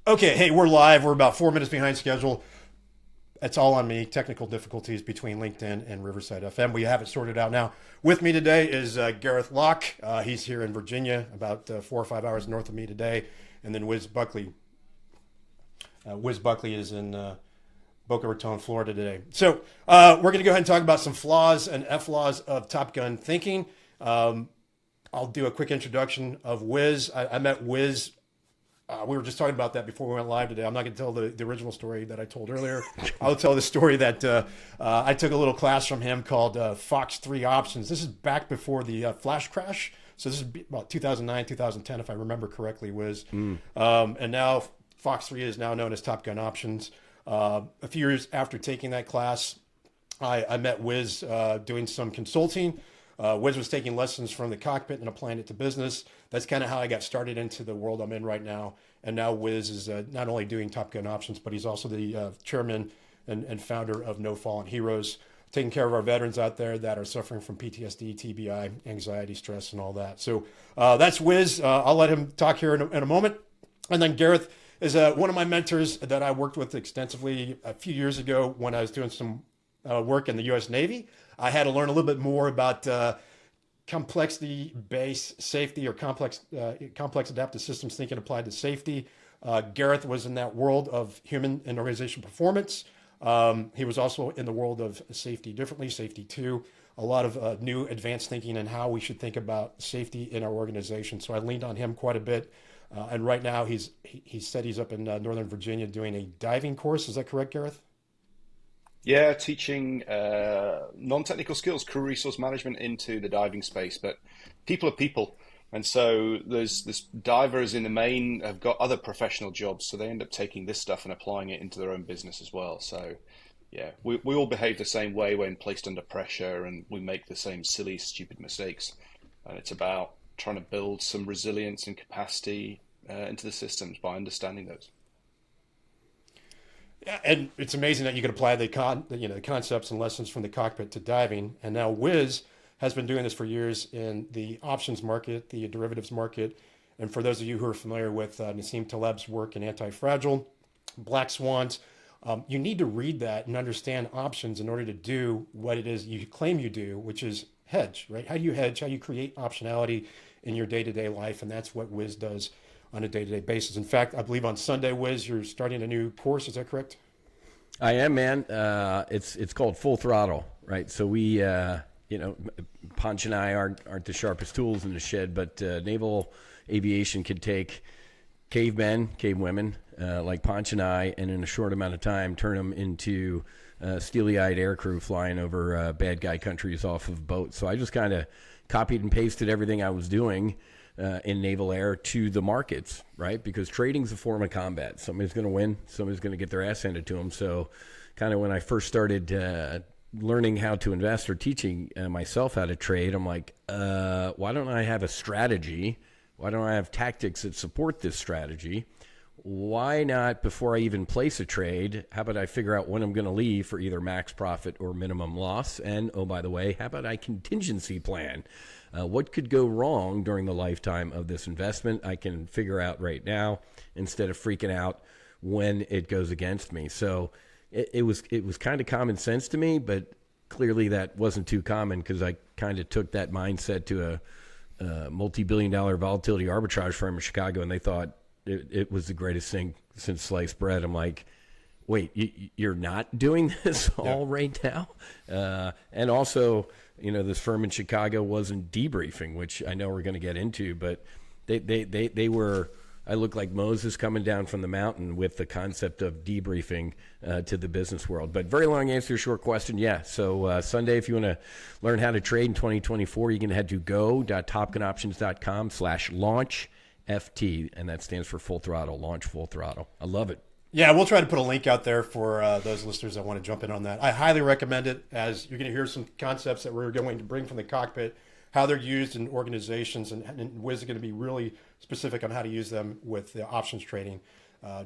Okay, hey, we're live. We're about 4 minutes behind schedule. It's all on me. Technical difficulties between LinkedIn and Riverside FM. We have it sorted out now. With me today is Gareth Lock. He's here in Virginia, about 4 or 5 hours north of me today. And then Whiz Buckley. Whiz Buckley is in Boca Raton, Florida today. So we're going to go ahead and talk about some flaws and F-laws of Top Gun thinking. I'll do a quick introduction of Whiz. I met Whiz. We were just talking about that before we went live today. I'm not going to tell the original story that I told earlier. I'll tell the story that I took a little class from him called Fox 3 Options. This is back before the flash crash. So this is about 2009, 2010, if I remember correctly, Whiz. And now Fox 3 is now known as Top Gun Options. A few years after taking that class, I met Whiz doing some consulting. Whiz was taking lessons from the cockpit and applying it to business. That's kind of how I got started into the world I'm in right now. And now Whiz is not only doing Top Gun Options, but he's also the chairman and founder of No Fallen Heroes, taking care of our veterans out there that are suffering from PTSD, TBI, anxiety, stress, and all that. So that's Whiz. I'll let him talk here in a moment. And then Gareth is one of my mentors that I worked with extensively a few years ago when I was doing some work in the U.S. Navy. I had to learn a little bit more about complexity-based safety or complex adaptive systems thinking applied to safety. Gareth was in that world of human and organizational performance. He was also in the world of safety differently, safety 2, a lot of new advanced thinking and how we should think about safety in our organization. So I leaned on him quite a bit. And right now he said he's up in Northern Virginia doing a diving course. Is that correct, Gareth? Yeah, teaching non-technical skills, crew resource management into the diving space, but people are people. And so there's this divers in the main have got other professional jobs, so they end up taking this stuff and applying it into their own business as well. So yeah, we all behave the same way when placed under pressure, and we make the same silly, stupid mistakes. And it's about trying to build some resilience and capacity into the systems by understanding those. Yeah, and it's amazing that you could apply the concepts and lessons from the cockpit to diving. And now Whiz has been doing this for years in the options market, the derivatives market. And for those of you who are familiar with Nassim Taleb's work in Anti-Fragile, Black Swans, you need to read that and understand options in order to do what it is you claim you do, which is hedge, right? How do you hedge? How do you create optionality in your day-to-day life? And that's what Whiz does on a day-to-day basis. In fact, I believe on Sunday, Whiz, you're starting a new course. Is that correct? I am, man. It's called Full Throttle, right? So we, Ponch and I aren't the sharpest tools in the shed, but naval aviation could take cavemen, cavewomen, like Ponch and I, and in a short amount of time turn them into steely-eyed aircrew flying over bad guy countries off of boats. So I just kind of copied and pasted everything I was doing in naval air to the markets, right? Because trading's a form of combat. Somebody's going to win. Somebody's going to get their ass handed to them. So kind of when I first started learning how to invest or teaching myself how to trade, I'm like, why don't I have a strategy? Why don't I have tactics that support this strategy? Why not, before I even place a trade, how about I figure out when I'm going to leave for either max profit or minimum loss? And, oh, by the way, how about I contingency plan? What could go wrong during the lifetime of this investment? I can figure out right now instead of freaking out when it goes against me. So it was kind of common sense to me, but clearly that wasn't too common because I kind of took that mindset to a multi-billion-dollar volatility arbitrage firm in Chicago, and they thought it was the greatest thing since sliced bread. I'm like, wait, you're not doing this all right now? And also, this firm in Chicago wasn't Debriefing, which I know we're going to get into, but they were, I look like Moses coming down from the mountain with the concept of debriefing to the business world. But very long answer, short question. Yeah. So Sunday, if you want to learn how to trade in 2024, you can head to go.topgunoptions.com/launch FT, and that stands for Full Throttle, Launch Full Throttle. I love it. Yeah, we'll try to put a link out there for those listeners that want to jump in on that. I highly recommend it, as you're going to hear some concepts that we're going to bring from the cockpit, how they're used in organizations, and Wiz is going to be really specific on how to use them with the options trading,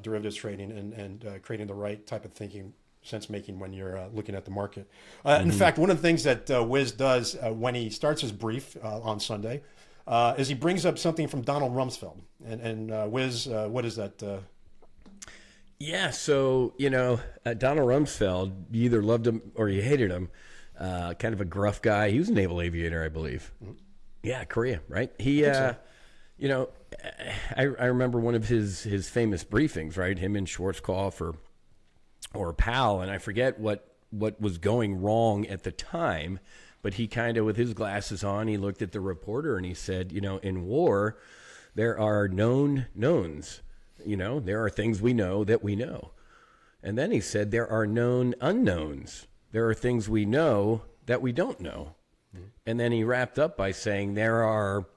derivatives trading, and creating the right type of thinking, sense making when you're looking at the market. In fact, one of the things that Wiz does when he starts his brief on Sunday is he brings up something from Donald Rumsfeld. And Wiz, what is that? Yeah, so, Donald Rumsfeld, you either loved him or you hated him. Kind of a gruff guy. He was a naval aviator, I believe. Mm-hmm. Yeah, Korea, right? He, I remember one of his famous briefings, right? Him and Schwarzkopf or Powell, and I forget what was going wrong at the time, but he kind of, with his glasses on, he looked at the reporter and he said, in war, there are known knowns. There are things we know that we know. And then he said, there are known unknowns. There are things we know that we don't know. Mm-hmm. And then he wrapped up by saying, there are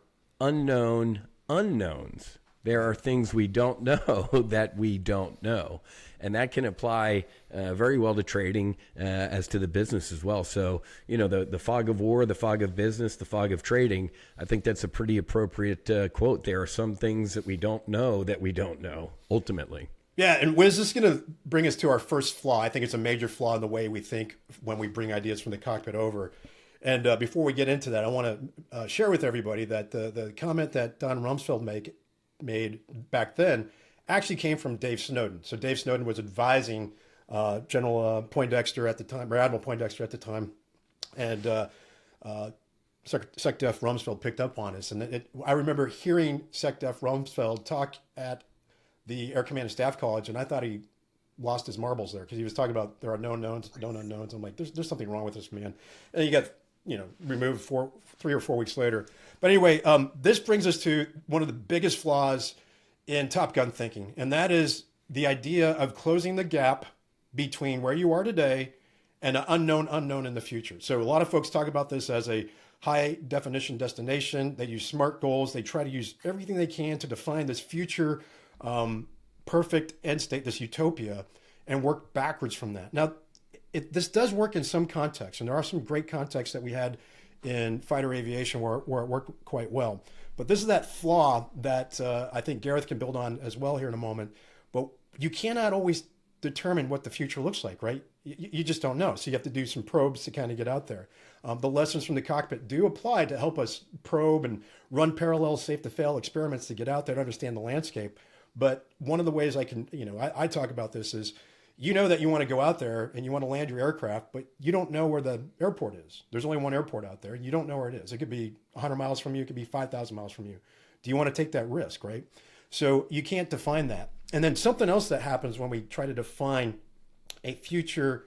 unknown unknowns. There are things we don't know that we don't know. And that can apply very well to trading as to the business as well. So, the fog of war, the fog of business, the fog of trading, I think that's a pretty appropriate quote. There are some things that we don't know, ultimately. Yeah, and Whiz, this is going to bring us to our first flaw. I think it's a major flaw in the way we think when we bring ideas from the cockpit over. And before we get into that, I want to share with everybody that the comment that Don Rumsfeld made back then actually came from Dave Snowden. So Dave Snowden was advising General Poindexter at the time, or Admiral Poindexter at the time, and SecDef Rumsfeld picked up on this. And I remember hearing SecDef Rumsfeld talk at the Air Command and Staff College, and I thought he lost his marbles there because he was talking about there are known knowns, known unknowns. I'm like, there's something wrong with this man. And he got removed 3 or 4 weeks later. But anyway, this brings us to one of the biggest flaws in Top Gun thinking, and that is the idea of closing the gap between where you are today and an unknown in the future. So a lot of folks talk about this as a high definition destination. They use SMART goals. They try to use everything they can to define this future perfect end state, this utopia, and work backwards from that. Now, this does work in some contexts, and there are some great contexts that we had in fighter aviation where it worked quite well. But this is that flaw that I think Gareth can build on as well here in a moment. But you cannot always determine what the future looks like, right? You just don't know. So you have to do some probes to kind of get out there. The lessons from the cockpit do apply to help us probe and run parallel safe to fail experiments to get out there to understand the landscape. But one of the ways I can, I talk about this is, that you want to go out there and you want to land your aircraft, but you don't know where the airport is. There's only one airport out there and you don't know where it is. It could be 100 miles from you. It could be 5,000 miles from you. Do you want to take that risk, right? So you can't define that. And then something else that happens when we try to define a future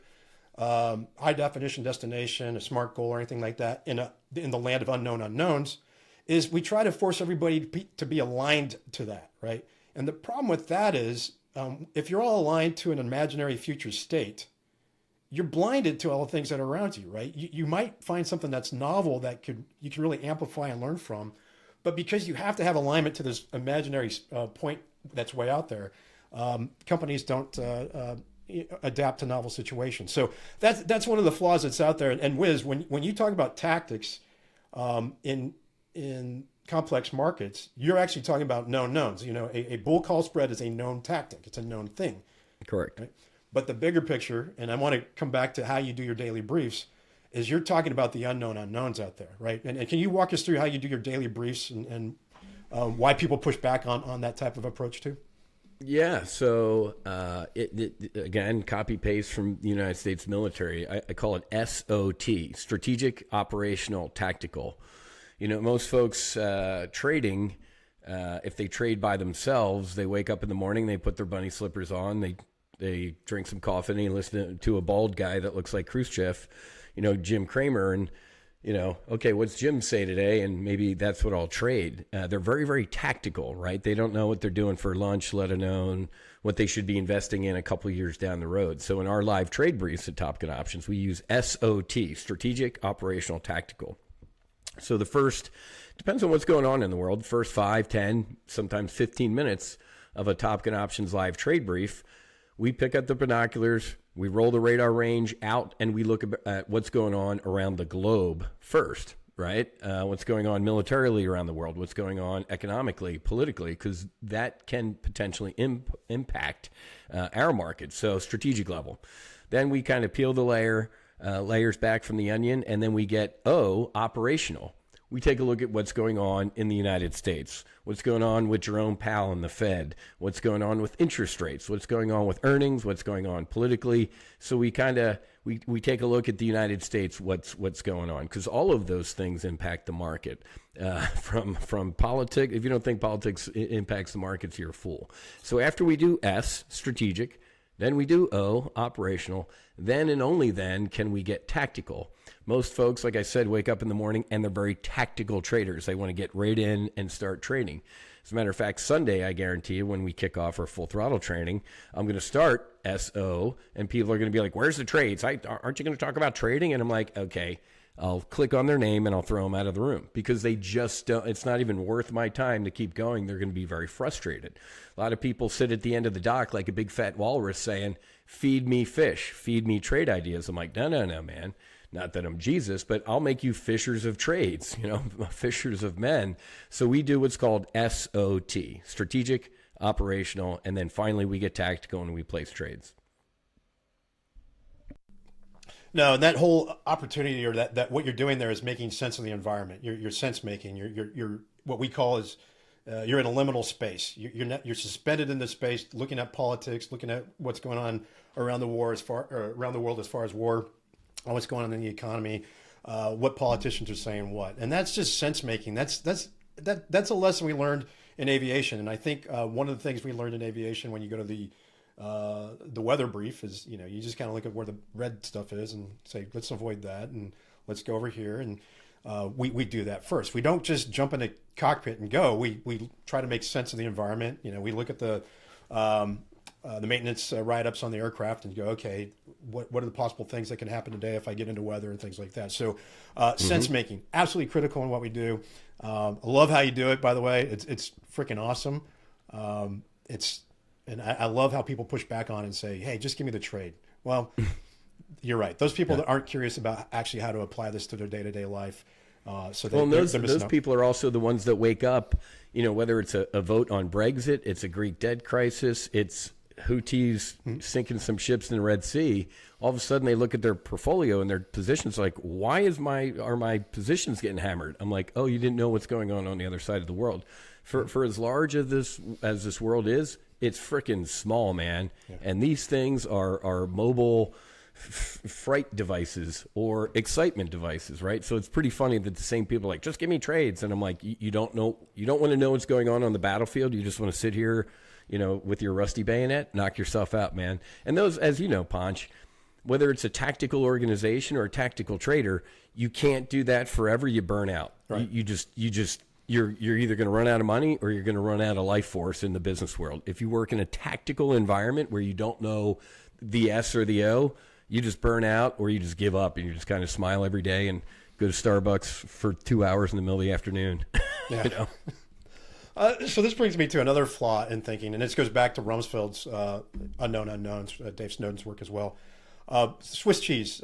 high definition destination, a SMART goal or anything like that in the land of unknown unknowns is we try to force everybody to be aligned to that, right? And the problem with that is if you're all aligned to an imaginary future state, you're blinded to all the things that are around you, right? You might find something that's novel that you can really amplify and learn from, but because you have to have alignment to this imaginary point that's way out there, companies don't adapt to novel situations. So that's one of the flaws that's out there. And Wiz, when you talk about tactics in complex markets, you're actually talking about known knowns. A bull call spread is a known tactic. It's a known thing. Correct. Right? But the bigger picture, and I want to come back to how you do your daily briefs, is you're talking about the unknown unknowns out there, right? And can you walk us through how you do your daily briefs and why people push back on that type of approach too? Yeah, so again, copy paste from the United States military. I call it SOT, strategic, operational, tactical. Most folks trading, if they trade by themselves, they wake up in the morning, they put their bunny slippers on, they drink some coffee, and they listen to a bald guy that looks like Khrushchev, Jim Cramer, and okay, what's Jim say today? And maybe that's what I'll trade. They're very, very tactical, right? They don't know what they're doing for lunch, let alone what they should be investing in a couple of years down the road. So in our live trade briefs at Top Gun Options, we use SOT, strategic, operational, tactical. So the first, depends on what's going on in the world, first 5, 10, sometimes 15 minutes of a Top Gun Options live trade brief, we pick up the binoculars, we roll the radar range out, and we look at what's going on around the globe first, right? What's going on militarily around the world, what's going on economically, politically, because that can potentially impact our market. So strategic level. Then we kind of peel the layers back from the onion, and then we get operational. we take a look at what's going on in the United States, what's going on with Jerome Powell and the Fed, what's going on with interest rates, what's going on with earnings, what's going on politically. So we kind of we take a look at the United States, what's going on, because all of those things impact the market. From politics, if you don't think politics impacts the markets, you're a fool. So after we do S, strategic, then we do O, operational, then and only then can we get tactical. Most folks, like I said, wake up in the morning and they're very tactical traders. They want to get right in and start trading. As a matter of fact, Sunday, I guarantee you, when we kick off our full throttle training, I'm going to start SO, and people are going to be like, where's the trades? Aren't you going to talk about trading? And I'm like, okay, I'll click on their name and I'll throw them out of the room, because they just don't, it's not even worth my time to keep going. They're going to be very frustrated. A lot of people sit at the end of the dock like a big fat walrus saying, feed me fish, feed me trade ideas. I'm like, no, man. Not that I'm Jesus, but I'll make you fishers of trades, fishers of men. So we do what's called SOT, strategic, operational, and then finally we get tactical and we place trades. No, that whole opportunity, or that what you're doing there is making sense of the environment. You're sense making. You're what we call is you're in a liminal space. You're suspended in this space, looking at politics, looking at what's going on around the world as far as war, what's going on in the economy, what politicians are saying what, and that's just sense making. That's a lesson we learned in aviation, and I think one of the things we learned in aviation when you go to the weather brief is, you just kind of look at where the red stuff is and say, let's avoid that and let's go over here. And we do that first. We don't just jump in a cockpit and go. We try to make sense of the environment. We look at the maintenance write-ups on the aircraft and go, okay, what are the possible things that can happen today if I get into weather and things like that. So sense making, absolutely critical in what we do. I love how you do it, by the way. It's freaking awesome. And I love how people push back on and say, hey, just give me the trade. Well, you're right. Those people that aren't curious about actually how to apply this to their day-to-day life. Those people are also the ones that wake up, whether it's a vote on Brexit, it's a Greek debt crisis, it's Houthis sinking some ships in the Red Sea. All of a sudden they look at their portfolio and their positions like, why are my positions getting hammered? I'm like, oh, you didn't know what's going on the other side of the world. For as large as this world is, it's freaking small, man. Yeah. And these things are mobile fright devices or excitement devices, right? So it's pretty funny that the same people are like, just give me trades. And I'm like, you don't want to know what's going on the battlefield. You just want to sit here, with your rusty bayonet, knock yourself out, man. And those, as you know, Ponch, whether it's a tactical organization or a tactical trader, you can't do that forever. You burn out. Right. You're either going to run out of money or you're going to run out of life force in the business world. If you work in a tactical environment where you don't know the S or the O, you just burn out, or you just give up and you just kind of smile every day and go to Starbucks for 2 hours in the middle of the afternoon. Yeah. So this brings me to another flaw in thinking, and this goes back to Rumsfeld's Unknown Unknowns, Dave Snowden's work as well. Swiss cheese.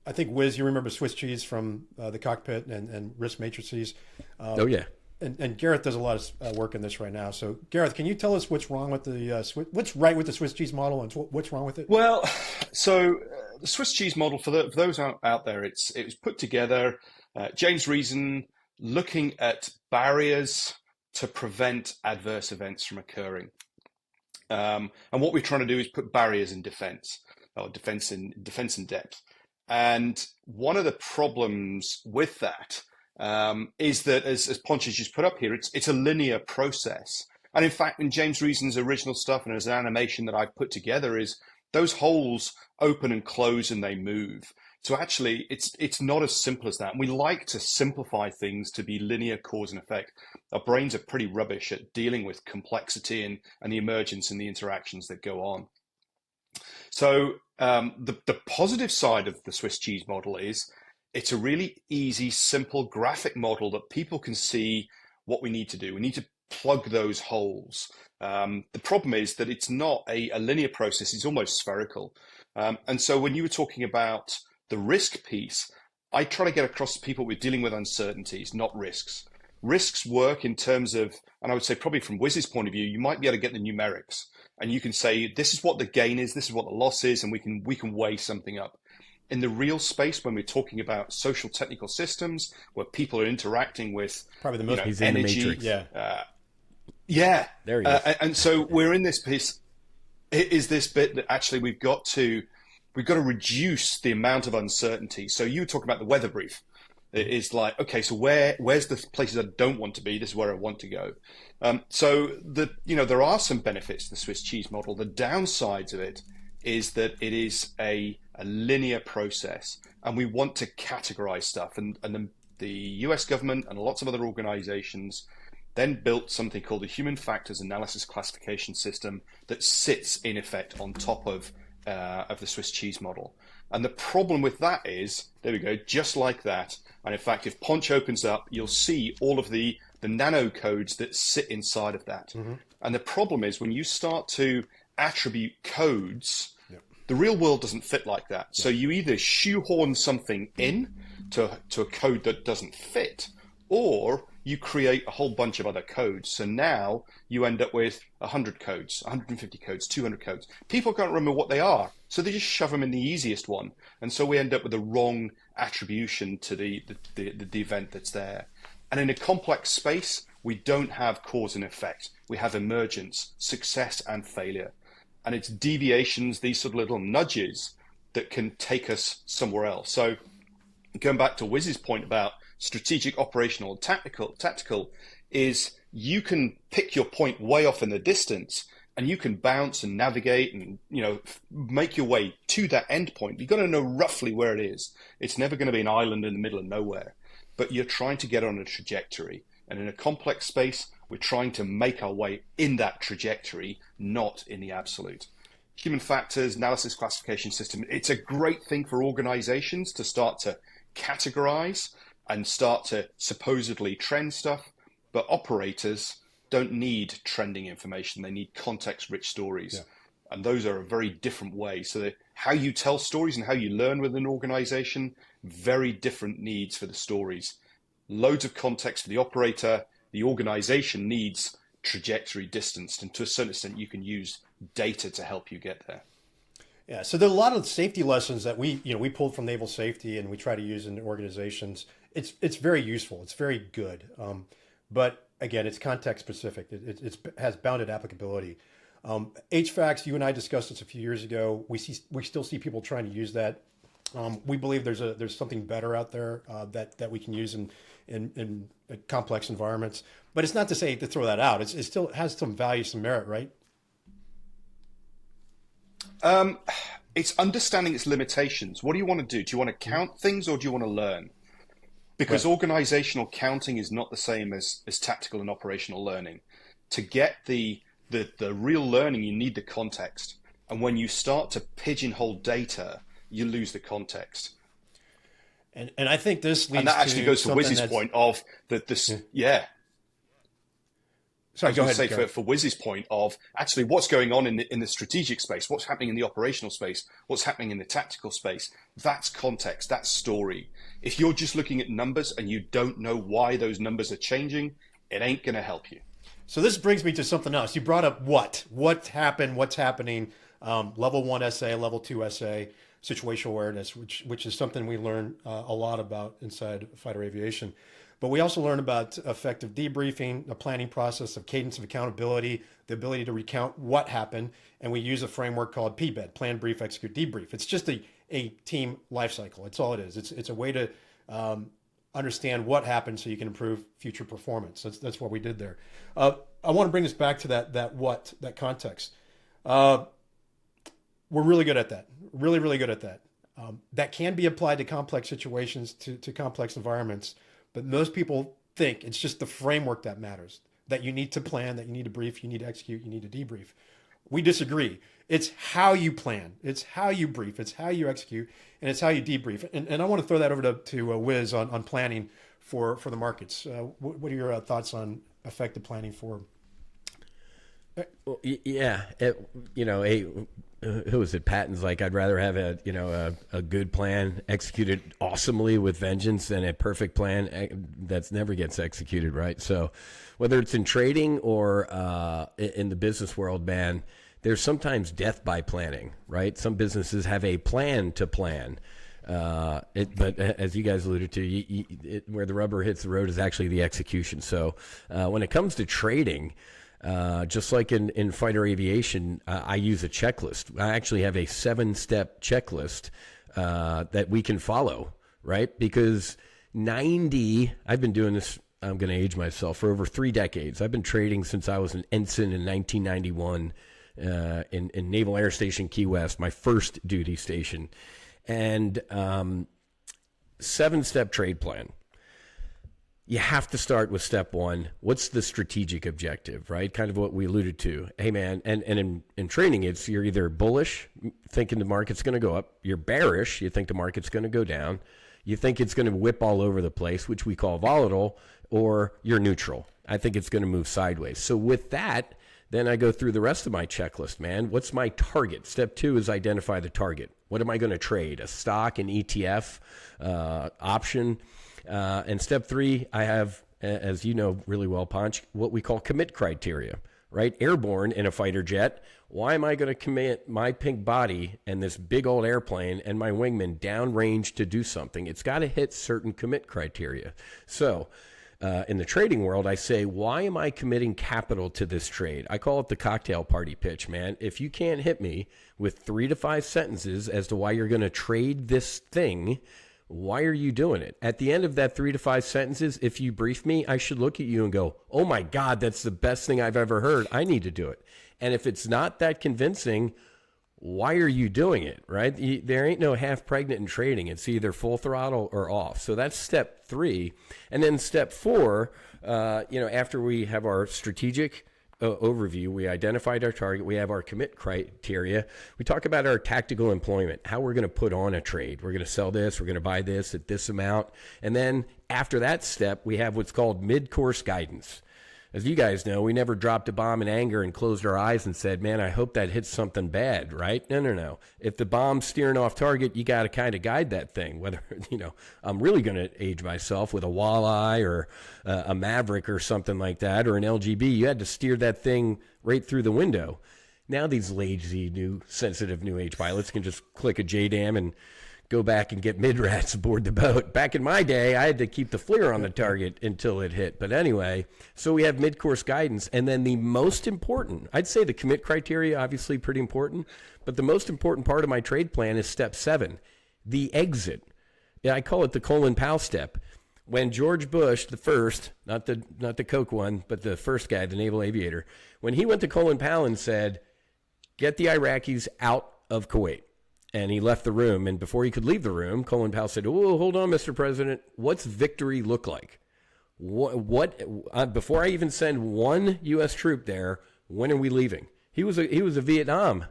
I think, Whiz, you remember Swiss cheese from the cockpit and risk matrices. Oh, yeah. And Gareth does a lot of work in this right now. So, Gareth, can you tell us what's wrong with what's right with the Swiss cheese model and what's wrong with it? Well, so the Swiss cheese model, for those out there, it was put together, James Reason, looking at barriers to prevent adverse events from occurring. And what we're trying to do is put barriers in defense, or defense in depth. And one of the problems with that is that, as Ponch has just put up here, it's a linear process. And in fact, in James Reason's original stuff, and as an animation that I've put together, is those holes open and close and they move. So actually, it's not as simple as that. And we like to simplify things to be linear cause and effect. Our brains are pretty rubbish at dealing with complexity and the emergence and the interactions that go on. So the positive side of the Swiss cheese model is it's a really easy, simple graphic model that people can see what we need to do. We need to plug those holes. The problem is that it's not a linear process. It's almost spherical. And so when you were talking about the risk piece, I try to get across to people we're dealing with uncertainties, not risks. Risks work in terms of, and I would say probably from Wiz's point of view, you might be able to get the numerics and you can say, this is what the gain is, this is what the loss is, and we can weigh something up. in the real space, when we're talking about social technical systems, where people are interacting with probably the most He's energy, in the Matrix. yeah, There he is. And so we're in this piece. Is this bit that actually we've got to reduce the amount of uncertainty. So you talk about the weather brief. It is like, okay, so where's the places I don't want to be? This is where I want to go. So there are some benefits to the Swiss cheese model. The downsides of it is that it is a linear process, and we want to categorize stuff. And the US government and lots of other organizations then built something called the Human Factors Analysis Classification System that sits in effect on top of the Swiss cheese model. And the problem with that is, there we go, just like that. And in fact, if Ponch opens up, you'll see all of the nano codes that sit inside of that. Mm-hmm. And the problem is when you start to attribute codes, the real world doesn't fit like that. So you either shoehorn something in to a code that doesn't fit, or you create a whole bunch of other codes. So now you end up with 100 codes, 150 codes, 200 codes. People can't remember what they are, so they just shove them in the easiest one. And so we end up with the wrong attribution to the event that's there. And in a complex space, we don't have cause and effect. We have emergence, success and failure. And it's deviations, these sort of little nudges, that can take us somewhere else. So going back to Whiz's point about strategic, operational, tactical, is you can pick your point way off in the distance, and you can bounce and navigate and make your way to that end point. You've got to know roughly where it is. It's never going to be an island in the middle of nowhere, but you're trying to get on a trajectory. And in a complex space, we're trying to make our way in that trajectory, not in the absolute. Human factors, analysis classification system, it's a great thing for organizations to start to categorize and start to supposedly trend stuff, but operators don't need trending information. They need context-rich stories. Yeah. And those are a very different way. So how you tell stories and how you learn with an organization, very different needs for the stories. Loads of context for the operator. The organization needs trajectory distanced, and to a certain extent, you can use data to help you get there. Yeah, so there are a lot of safety lessons that we pulled from naval safety, and we try to use in organizations. It's very useful. It's very good. But again, it's context specific. It has bounded applicability. HVACs, you and I discussed this a few years ago. We still see people trying to use that. We believe there's something better out there that we can use in complex environments. But it's not to say to throw that out. It still has some value, some merit, right? It's understanding its limitations. What do you want to do? Do you want to count things, or do you want to learn? Because organizational counting is not the same as tactical and operational learning. To get the real learning, you need the context. And when you start to pigeonhole data, you lose the context. And I think this leads, and that actually goes to Whiz's point of Sorry, go ahead. For Whiz's point of actually what's going on in the strategic space, what's happening in the operational space, what's happening in the tactical space, that's context, that's story. If you're just looking at numbers and you don't know why those numbers are changing, it ain't going to help you. So this brings me to something else. You brought up what happened, what's happening, level 1 SA, level 2 SA, situational awareness, which is something we learn a lot about inside fighter aviation. But we also learn about effective debriefing, the planning process of cadence of accountability, the ability to recount what happened, and we use a framework called PBED, plan, brief, execute, debrief. It's just a team life cycle. It's all it is. It's a way to understand what happened so you can improve future performance. That's what we did there. I want to bring us back to that context. We're really good at that. Really, really good at that. That can be applied to complex situations, to complex environments. But most people think it's just the framework that matters, that you need to plan, that you need to brief, you need to execute, you need to debrief. We disagree. It's how you plan, it's how you brief, it's how you execute, and it's how you debrief. And I want to throw that over to Whiz on planning for the markets. What are your thoughts on effective planning for? Well, yeah, who was it? Patton's like, I'd rather have a good plan executed awesomely with vengeance than a perfect plan that never gets executed, right? So whether it's in trading or in the business world, man, there's sometimes death by planning, right? Some businesses have a plan to plan. But as you guys alluded to, where the rubber hits the road is actually the execution. So when it comes to trading, just like in fighter aviation, I use a checklist. I actually have a 7-step checklist that we can follow, right? Because I've been doing this, I'm going to age myself, for over 3 decades. I've been trading since I was an ensign in 1991 in Naval Air Station Key West, my first duty station. And 7-step trade plan. You have to start with step 1. What's the strategic objective, right? Kind of what we alluded to. Hey, man, and in training, it's you're either bullish, thinking the market's going to go up. You're bearish, you think the market's going to go down. You think it's going to whip all over the place, which we call volatile, or you're neutral. I think it's going to move sideways. So with that, then I go through the rest of my checklist, man. What's my target? Step 2 is identify the target. What am I going to trade? A stock, an ETF, option? And step 3, I have, as you know really well, Ponch, what we call commit criteria, right? Airborne in a fighter jet. Why am I going to commit my pink body and this big old airplane and my wingman downrange to do something? It's got to hit certain commit criteria. So in the trading world, I say, why am I committing capital to this trade? I call it the cocktail party pitch, man. If you can't hit me with 3 to 5 sentences as to why you're going to trade this thing, why are you doing it? At the end of that 3 to 5 sentences, if you brief me, I should look at you and go, oh my God, that's the best thing I've ever heard. I need to do it. And if it's not that convincing, why are you doing it, right? There ain't no half pregnant in trading. It's either full throttle or off. So that's step 3. And then step 4, after we have our strategic overview, we identified our target, we have our commit criteria, we talk about our tactical employment, how we're going to put on a trade. We're going to sell this, we're going to buy this at this amount. And then after that step, we have what's called mid-course guidance. As you guys know, we never dropped a bomb in anger and closed our eyes and said, man, I hope that hits something bad, right? No. If the bomb's steering off target, you got to kind of guide that thing. Whether, I'm really going to age myself with a walleye or a Maverick or something like that, or an LGB, you had to steer that thing right through the window. Now these lazy, sensitive new age pilots can just click a JDAM and go back and get mid-rats aboard the boat. Back in my day, I had to keep the FLIR on the target until it hit. But anyway, so we have mid-course guidance. And then the most important, I'd say the commit criteria, obviously pretty important, but the most important part of my trade plan is step 7, the exit. Yeah, I call it the Colin Powell step. When George Bush, the first, not the Coke one, but the first guy, the naval aviator, when he went to Colin Powell and said, get the Iraqis out of Kuwait. And he left the room, and before he could leave the room, Colin Powell said, "Oh, hold on, Mr. President. What's victory look like? Before I even send one U.S. troop there, when are we leaving?" He was a Vietnam,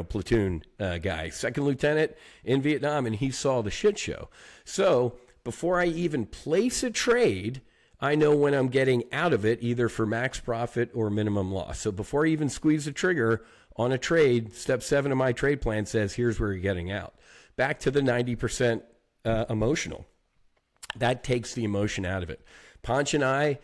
platoon guy, second lieutenant in Vietnam, and he saw the shit show. So before I even place a trade, I know when I'm getting out of it, either for max profit or minimum loss. So before I even squeeze the trigger on a trade, step 7 of my trade plan says, here's where you're getting out. Back to the 90% emotional. That takes the emotion out of it. Ponch and I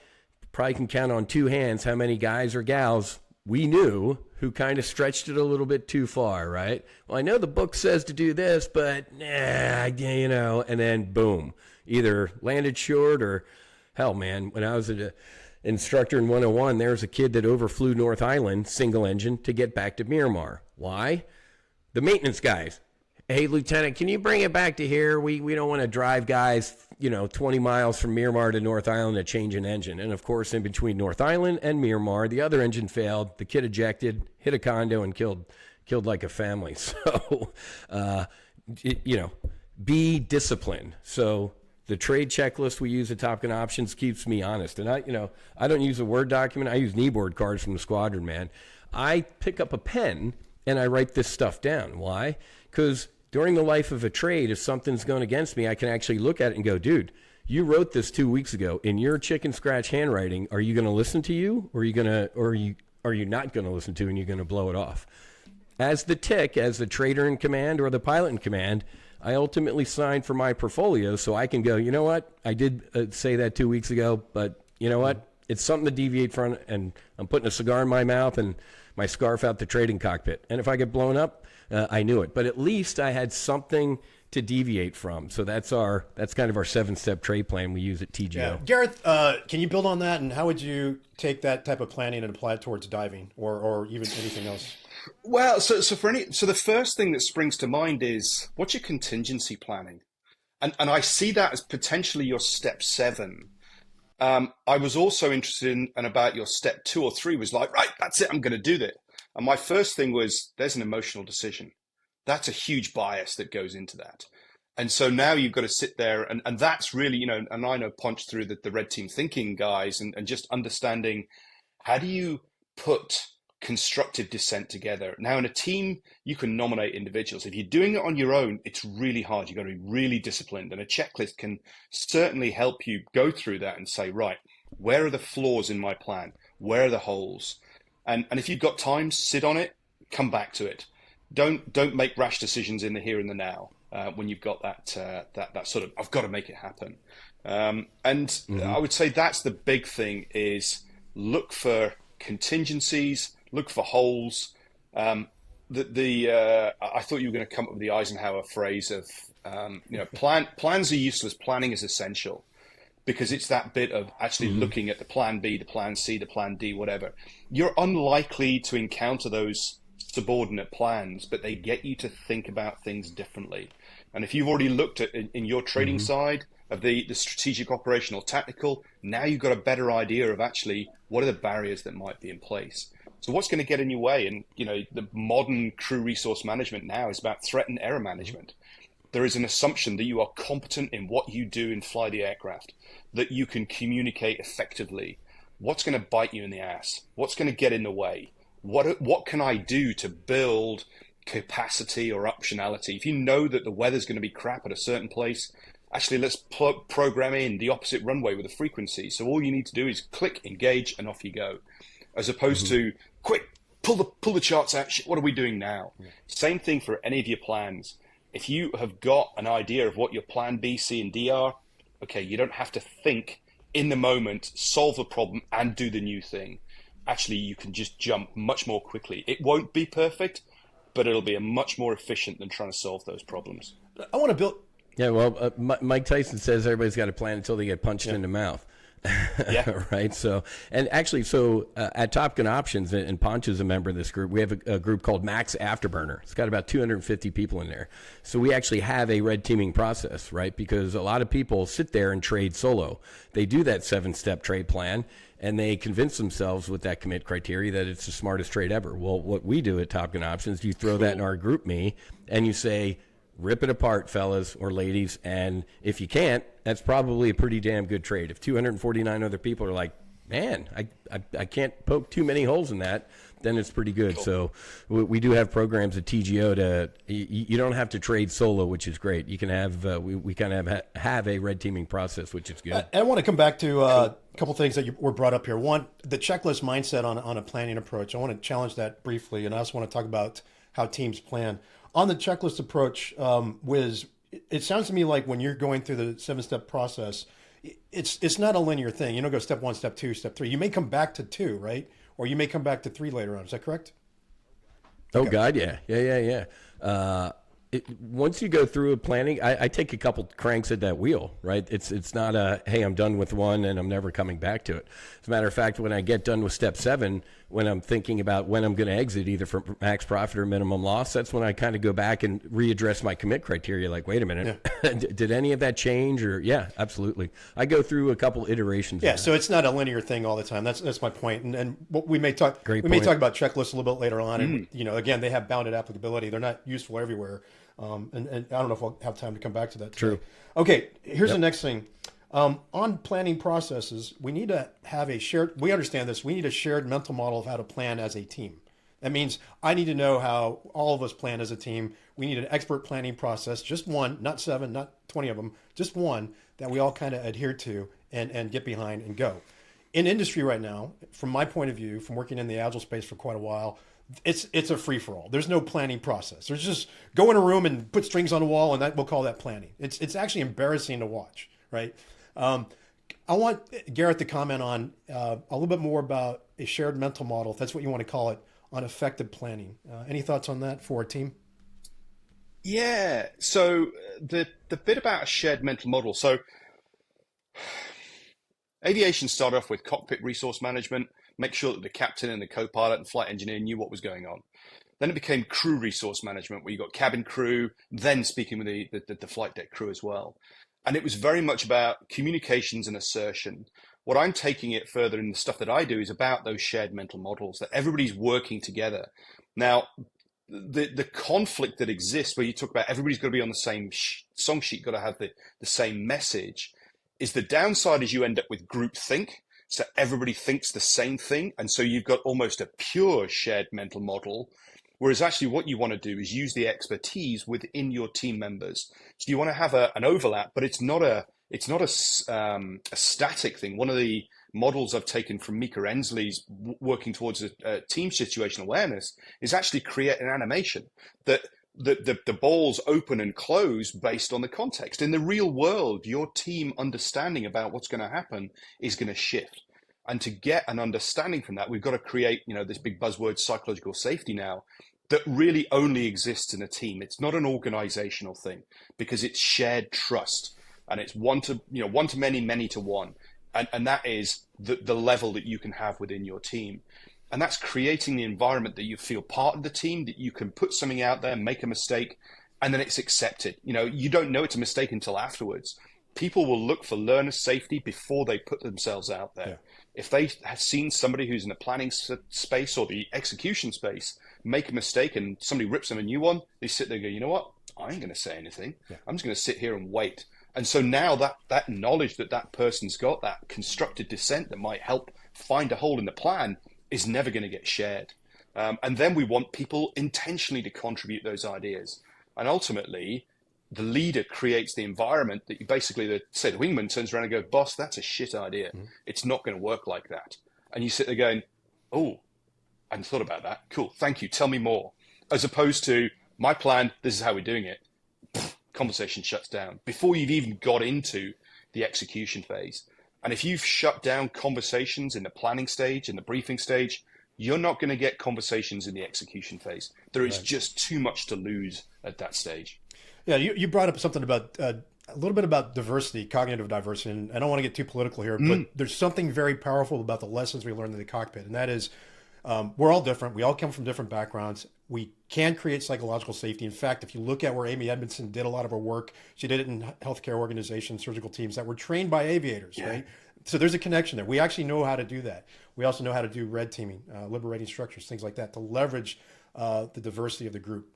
probably can count on 2 hands how many guys or gals we knew who kind of stretched it a little bit too far, right? Well, I know the book says to do this, but and then boom, either landed short or, hell, man, when I was at a instructor in 101, there's a kid that overflew North Island, single engine, to get back to Miramar. Why? The maintenance guys. Hey, Lieutenant, can you bring it back to here? We don't want to drive guys, 20 miles from Miramar to North Island to change an engine. And, of course, in between North Island and Miramar, the other engine failed. The kid ejected, hit a condo, and killed like a family. So, be disciplined. So the trade checklist we use at TOPGUN Options keeps me honest. And I don't use a Word document. I use kneeboard cards from the squadron, man. I pick up a pen and I write this stuff down. Why? Because during the life of a trade, if something's going against me, I can actually look at it and go, dude, you wrote this 2 weeks ago in your chicken scratch handwriting. Are you going to listen to you, or are you not going to listen to, and you're going to blow it off? As the trader in command or the pilot in command, I ultimately signed for my portfolio so I can go, you know what? I did say that 2 weeks ago, but you know what? It's something to deviate from, and I'm putting a cigar in my mouth and my scarf out the trading cockpit. And if I get blown up, I knew it. But at least I had something to deviate from. So that's kind of our 7-step trade plan we use at TGO. Yeah. Gareth, can you build on that? And how would you take that type of planning and apply it towards diving or even anything else? Well, so the first thing that springs to mind is, what's your contingency planning? And I see that as potentially your step 7. I was also interested in and about your step 2 or 3 was like, right, that's it, I'm going to do that. And my first thing was, there's an emotional decision. That's a huge bias that goes into that. And so now you've got to sit there and that's really, and I know Ponch through the red team thinking guys and just understanding, how do you put constructive dissent together? Now in a team, you can nominate individuals. If you're doing it on your own, it's really hard. You've got to be really disciplined, and a checklist can certainly help you go through that and say, right, where are the flaws in my plan? Where are the holes? And if you've got time, sit on it, come back to it. Don't make rash decisions in the here and the now when you've got that sort of, I've got to make it happen. I would say that's the big thing, is look for contingencies, look for holes. I thought you were going to come up with the Eisenhower phrase of, plans are useless, planning is essential, because it's that bit of actually looking at the plan B, the plan C, the plan D, whatever. You're unlikely to encounter those subordinate plans, but they get you to think about things differently. And if you've already looked at in your trading side of the strategic, operational, tactical, now you've got a better idea of actually what are the barriers that might be in place. So what's going to get in your way? And the modern crew resource management now is about threat and error management. There is an assumption that you are competent in what you do and fly the aircraft, that you can communicate effectively. What's going to bite you in the ass? What's going to get in the way? What can I do to build capacity or optionality? If you know that the weather's going to be crap at a certain place, actually let's program in the opposite runway with a frequency. So all you need to do is click, engage, and off you go. As opposed to, quick, pull the charts out. Shit, what are we doing now? Yeah. Same thing for any of your plans. If you have got an idea of what your plan B, C, and D are, okay, you don't have to think in the moment, solve the problem, and do the new thing. Actually, you can just jump much more quickly. It won't be perfect, but it'll be much more efficient than trying to solve those problems. I want to build... Yeah, well, Mike Tyson says everybody's got a plan until they get punched in the mouth. Yeah. Right. So, and actually, at Top Gun Options, and Ponch is a member of this group, we have a group called Max Afterburner. It's got about 250 people in there. So we actually have a red teaming process, right? Because a lot of people sit there and trade solo. They do that 7-step trade plan, and they convince themselves with that commit criteria that it's the smartest trade ever. Well, what we do at Top Gun Options, you throw that in our group me, and you say, rip it apart, fellas or ladies, and if you can't, that's probably a pretty damn good trade. If 249 other people are like, man, I can't poke too many holes in that, then it's pretty good. So we do have programs at TGO you don't have to trade solo, which is great. You can have we kind of have a red teaming process, which is good. I want to come back to a couple things that were brought up here. One, the checklist mindset on a planning approach. I want to challenge that briefly, and I also want to talk about how teams plan. On the checklist approach, Whiz, it sounds to me like when you're going through the 7-step process, it's not a linear thing. You don't go step 1, step 2, step 3. You may come back to 2, right? Or you may come back to 3 later on. Is that correct? Oh, okay. God, yeah. Once you go through a planning, I take a couple cranks at that wheel, right? It's not a, hey, I'm done with one and I'm never coming back to it. As a matter of fact, when I get done with step 7, when I'm thinking about when I'm going to exit, either for max profit or minimum loss, that's when I kind of go back and readdress my commit criteria. Like, wait a minute, did any of that change? Or yeah, absolutely. I go through a couple iterations. Yeah, so it's not a linear thing all the time. That's my point. And what we may talk may talk about checklists a little bit later on. And again, they have bounded applicability. They're not useful everywhere. And I don't know if we'll have time to come back to that today. True. Okay, here's the next thing. On planning processes, we need to have we understand this, we need a shared mental model of how to plan as a team. That means I need to know how all of us plan as a team. We need an expert planning process, just one, not 7, not 20 of them, just one that we all kind of adhere to and get behind and go. In industry right now, from my point of view, from working in the Agile space for quite a while, it's a free-for-all. There's no planning process. There's just go in a room and put strings on the wall, and we'll call that planning. It's actually embarrassing to watch, right? I want Gareth to comment on a little bit more about a shared mental model, if that's what you want to call it, on effective planning. Any thoughts on that for our team? Yeah. So the bit about a shared mental model. So aviation started off with cockpit resource management, make sure that the captain and the co-pilot and flight engineer knew what was going on. Then it became crew resource management, where you got cabin crew, then speaking with the flight deck crew as well. And it was very much about communications and assertion. What I'm taking it further in the stuff that I do is about those shared mental models, that everybody's working together. Now, the conflict that exists, where you talk about everybody's got to be on the same song sheet, got to have the same message, is the downside is you end up with groupthink. So everybody thinks the same thing. And so you've got almost a pure shared mental model. Whereas actually what you want to do is use the expertise within your team members. So you want to have an overlap, but it's not a static thing. One of the models I've taken from Mika Ensley's working towards a team situational awareness is actually create an animation that the balls open and close based on the context. In the real world, your team understanding about what's going to happen is going to shift. And to get an understanding from that, we've got to create, this big buzzword, psychological safety now, that really only exists in a team. It's not an organizational thing, because it's shared trust, and it's one to many, many to one. And that is the level that you can have within your team. And that's creating the environment that you feel part of the team, that you can put something out there, make a mistake, and then it's accepted. You don't know it's a mistake until afterwards. People will look for learner safety before they put themselves out there. Yeah. If they have seen somebody who's in the planning space or the execution space make a mistake and somebody rips them a new one, they sit there and go, you know what? I ain't going to say anything. Yeah. I'm just going to sit here and wait. And so now that knowledge that person's got, that constructive dissent that might help find a hole in the plan, is never going to get shared. And then we want people intentionally to contribute those ideas. And ultimately, the leader creates the environment that you basically, the wingman turns around and goes, boss, that's a shit idea. Mm-hmm. It's not going to work like that. And you sit there going, oh, I hadn't thought about that. Cool. Thank you. Tell me more. As opposed to my plan, this is how we're doing it. Conversation shuts down before you've even got into the execution phase. And if you've shut down conversations in the planning stage, in the briefing stage, you're not going to get conversations in the execution phase. There is just too much to lose at that stage. Yeah, you brought up something about a little bit about diversity, cognitive diversity, and I don't want to get too political here, but there's something very powerful about the lessons we learned in the cockpit, and that is we're all different. We all come from different backgrounds. We can create psychological safety. In fact, if you look at where Amy Edmondson did a lot of her work, she did it in healthcare organizations, surgical teams that were trained by aviators, right? So there's a connection there. We actually know how to do that. We also know how to do red teaming, liberating structures, things like that, to leverage the diversity of the group.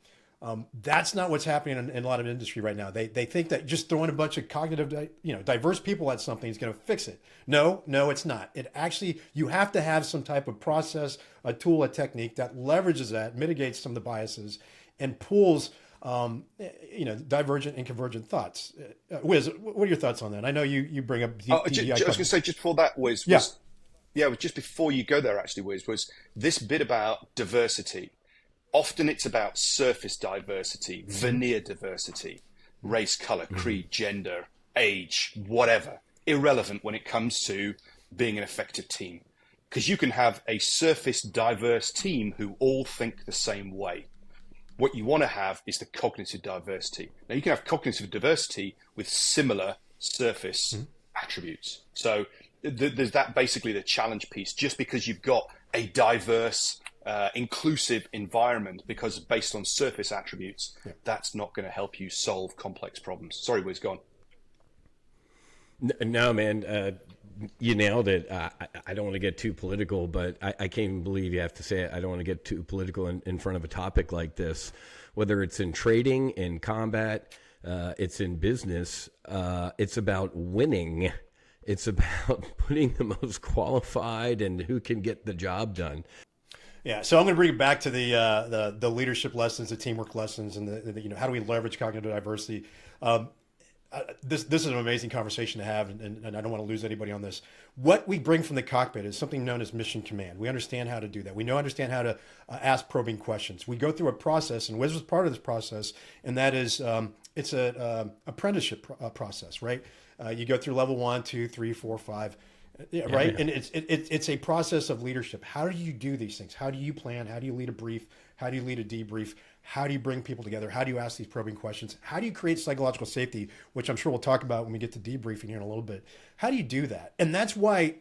That's not what's happening in a lot of industry right now. They think that just throwing a bunch of cognitive, diverse people at something is going to fix it. No, it's not. It actually, you have to have some type of process, a tool, a technique that leverages that, mitigates some of the biases, and pulls, divergent and convergent thoughts. Whiz, what are your thoughts on that? I know you bring up. I was going to say just before that, Whiz. Just before you go there, actually, Whiz, was this bit about diversity. Often it's about surface diversity, veneer diversity, race, color, creed, gender, age, whatever. Irrelevant when it comes to being an effective team. Because you can have a surface diverse team who all think the same way. What you want to have is the cognitive diversity. Now, you can have cognitive diversity with similar surface attributes. So there's that basically the challenge piece. Just because you've got a diverse inclusive environment because based on surface attributes, that's not going to help you solve complex problems. Sorry, Wiz, go on. No, man, you nailed it. I don't want to get too political, but I can't even believe you have to say it. I don't want to get too political in front of a topic like this, whether it's in trading, in combat, it's in business. It's about winning. It's about putting the most qualified and who can get the job done. Yeah, so I'm going to bring it back to the leadership lessons, the teamwork lessons, and the how do we leverage cognitive diversity. This is an amazing conversation to have, and I don't want to lose anybody on this. What we bring from the cockpit is something known as mission command. We understand how to do that. We understand how to ask probing questions. We go through a process, and Wiz was part of this process, and that is it's an apprenticeship process, right? You go through level 1, 2, 3, 4, 5. Yeah, right. And it's a process of leadership. How do you do these things? How do you plan? How do you lead a brief? How do you lead a debrief? How do you bring people together? How do you ask these probing questions? How do you create psychological safety, which I'm sure we'll talk about when we get to debriefing here in a little bit? How do you do that? And that's why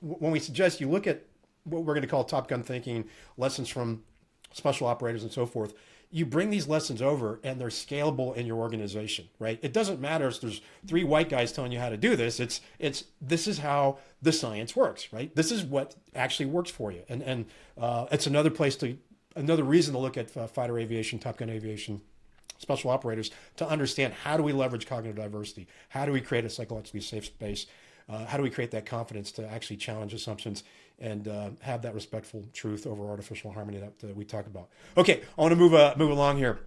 when we suggest you look at what we're going to call Top Gun thinking, lessons from special operators and so forth, you bring these lessons over and they're scalable in your organization, right? It doesn't matter if there's 3 white guys telling you how to do this. This is how the science works, right? This is what actually works for you. And it's another reason to look at fighter aviation, Top Gun aviation, special operators, to understand how do we leverage cognitive diversity? How do we create a psychologically safe space? How do we create that confidence to actually challenge assumptions and have that respectful truth over artificial harmony that we talk about? Okay, I want to move along here.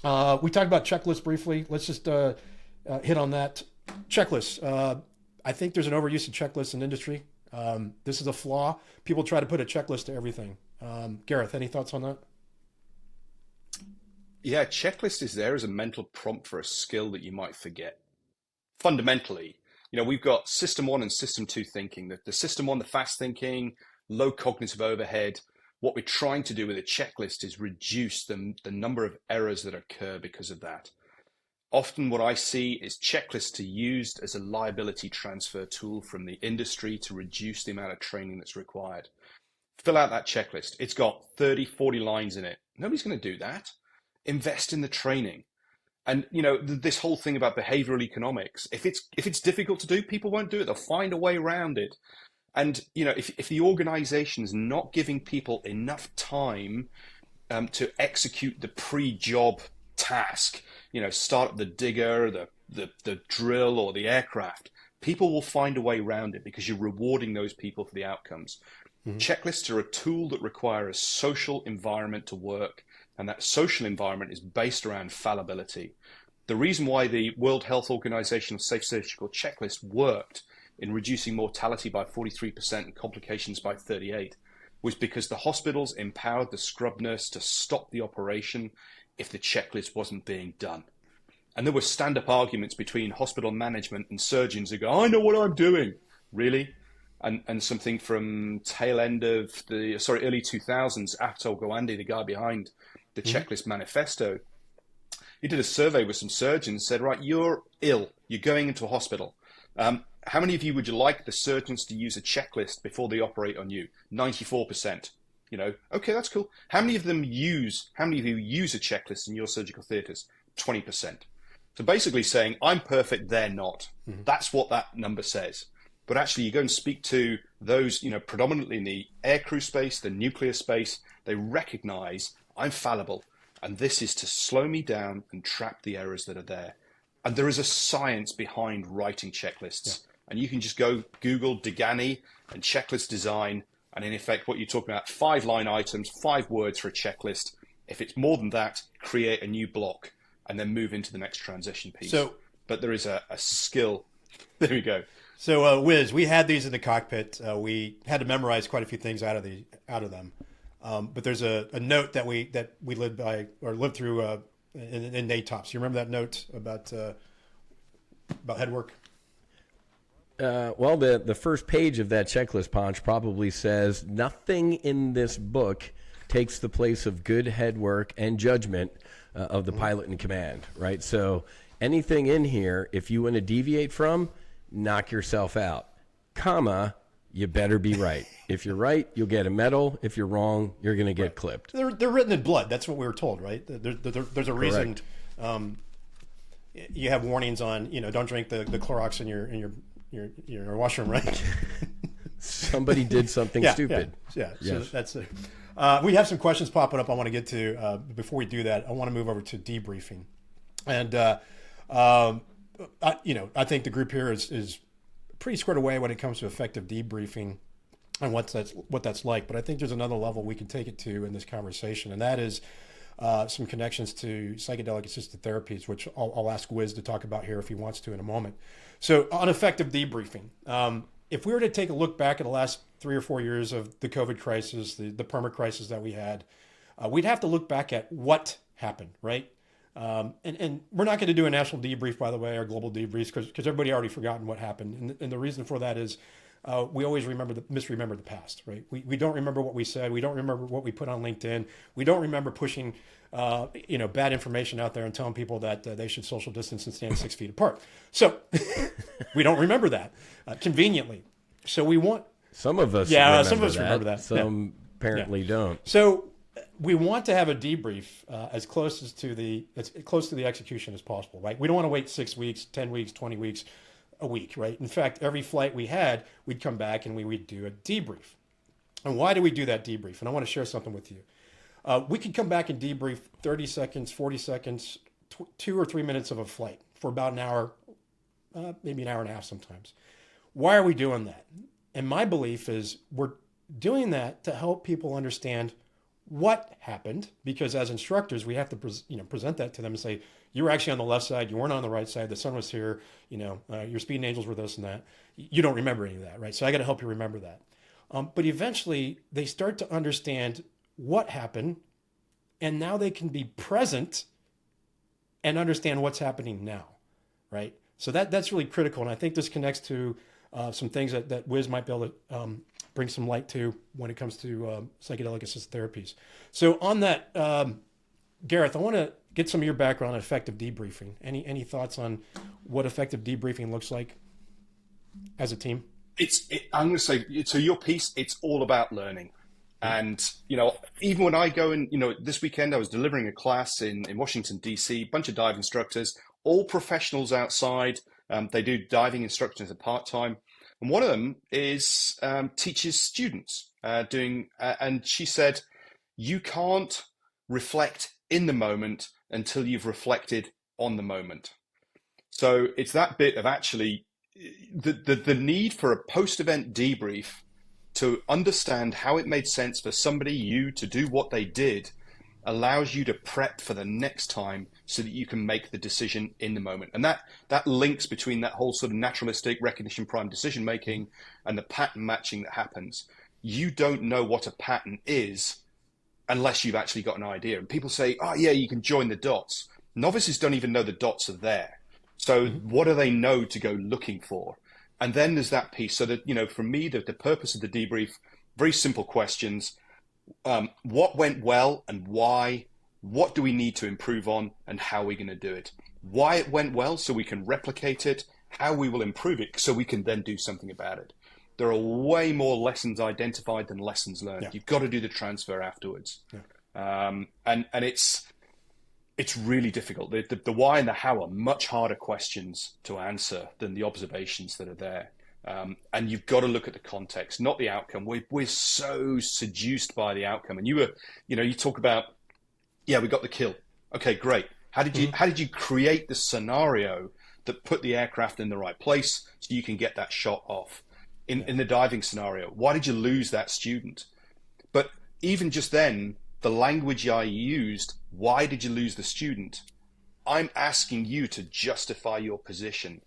We talked about checklists briefly. Let's just hit on that. Checklists. I think there's an overuse of checklists in industry. This is a flaw. People try to put a checklist to everything. Gareth, any thoughts on that? Yeah, checklist is there as a mental prompt for a skill that you might forget. Fundamentally, we've got system 1 and system 2 thinking. The system 1, the fast thinking, low cognitive overhead. What we're trying to do with a checklist is reduce the number of errors that occur because of that. Often what I see is checklists are used as a liability transfer tool from the industry to reduce the amount of training that's required. Fill out that checklist. It's got 30, 40 lines in it. Nobody's going to do that. Invest in the training. And, this whole thing about behavioral economics, if it's difficult to do, people won't do it. They'll find a way around it. And, if the organization is not giving people enough time to execute the pre-job task, start up the digger, the drill or the aircraft, people will find a way around it because you're rewarding those people for the outcomes. Mm-hmm. Checklists are a tool that require a social environment to work. And that social environment is based around fallibility. The reason why the World Health Organization Safe Surgical Checklist worked in reducing mortality by 43% and complications by 38% was because the hospitals empowered the scrub nurse to stop the operation if the checklist wasn't being done. And there were stand-up arguments between hospital management and surgeons who go, I know what I'm doing. Really? And something from tail end of early 2000s, Atul Gawande, the guy behind the checklist manifesto, he did a survey with some surgeons, said, right, you're ill, you're going into a hospital. How many of you would you like the surgeons to use a checklist before they operate on you? 94%. Okay, that's cool. How many of you use a checklist in your surgical theaters? 20%. So basically saying, I'm perfect, they're not. Mm-hmm. That's what that number says. But actually, you go and speak to those, predominantly in the aircrew space, the nuclear space, they recognize I'm fallible. And this is to slow me down and trap the errors that are there. And there is a science behind writing checklists. Yeah. And you can just go Google Degani and checklist design. And in effect, what you're talking about, 5-line items, 5 words for a checklist. If it's more than that, create a new block and then move into the next transition piece. But there is a skill. There we go. So, Whiz, we had these in the cockpit. We had to memorize quite a few things out of them. But there's a note that we lived by or lived through in NATOPS. You remember that note about head work? Well, the first page of that checklist, Ponch, probably says nothing in this book takes the place of good head work and judgment of the pilot in command, right? So anything in here, if you want to deviate from, knock yourself out, comma, you better be right. If you're right, you'll get a medal. If you're wrong, you're going to get clipped. They're written in blood. That's what we were told, right? There's a reason. You have warnings on, don't drink the Clorox in your washroom, right? Somebody did something stupid. Yeah. Yes. So that's it. We have some questions popping up I want to get to. Before we do that, I want to move over to debriefing. And, I think the group here is pretty squared away when it comes to effective debriefing and what that's like. But I think there's another level we can take it to in this conversation, and that is some connections to psychedelic-assisted therapies, which I'll ask Whiz to talk about here if he wants to in a moment. So on effective debriefing, if we were to take a look back at the last 3 or 4 years of the COVID crisis, the perma crisis that we had, we'd have to look back at what happened, right? And we're not going to do a national debrief, by the way, or global debriefs, because everybody already forgotten what happened. And the reason for that is we always misremember the past, right? We don't remember what we said. We don't remember what we put on LinkedIn. We don't remember pushing, bad information out there and telling people that they should social distance and stand 6 feet apart. So we don't remember that conveniently. So we want some of us. Remember that. Some apparently don't. So we want to have a debrief as close to the execution as possible, right? We don't want to wait 6 weeks, 10 weeks, 20 weeks, a week, right? In fact, every flight we had, we'd come back and we would do a debrief. And why do we do that debrief? And I want to share something with you. We could come back and debrief 30 seconds, 40 seconds, 2 or 3 minutes of a flight for about an hour, maybe an hour and a half sometimes. Why are we doing that? And my belief is we're doing that to help people understand what happened, because as instructors, we have to present that to them and say, you were actually on the left side, you weren't on the right side, the sun was here, your speeding angels were this and that. You don't remember any of that, right? So I got to help you remember that. But eventually they start to understand what happened, and now they can be present and understand what's happening now, right? So that's really critical, and I think this connects to some things that Whiz might be able to bring some light to when it comes to psychedelic-assisted therapies. So on that, Gareth, I want to get some of your background on effective debriefing. Any thoughts on what effective debriefing looks like as a team? I'm going to say, so your piece, it's all about learning. And, even when I go and, this weekend I was delivering a class in Washington, D.C., bunch of dive instructors, all professionals outside. They do diving instruction as a part-time. And one of them is teaches students and she said, you can't reflect in the moment until you've reflected on the moment. So it's that bit of actually the need for a post-event debrief to understand how it made sense for you to do what they did allows you to prep for the next time so that you can make the decision in the moment. And that links between that whole sort of naturalistic recognition prime decision making and the pattern matching that happens. You don't know what a pattern is unless you've actually got an idea. And people say, oh yeah, you can join the dots. Novices don't even know the dots are there. So what do they know to go looking for? And then there's that piece. So that, for me, the purpose of the debrief, very simple questions. What went well and why? What do we need to improve on and how are we going to do it? Why it went well so we can replicate it, how we will improve it so we can then do something about it. There are way more lessons identified than lessons learned. Yeah. You've got to do the transfer afterwards. Yeah. And it's really difficult. The why and the how are much harder questions to answer than the observations that are there. And you've got to look at the context, not the outcome. We're so seduced by the outcome. And you talk about, we got the kill. Okay, great. How did you create the scenario that put the aircraft in the right place so you can get that shot off? In the diving scenario, why did you lose that student? But even just then, the language I used, why did you lose the student? I'm asking you to justify your position.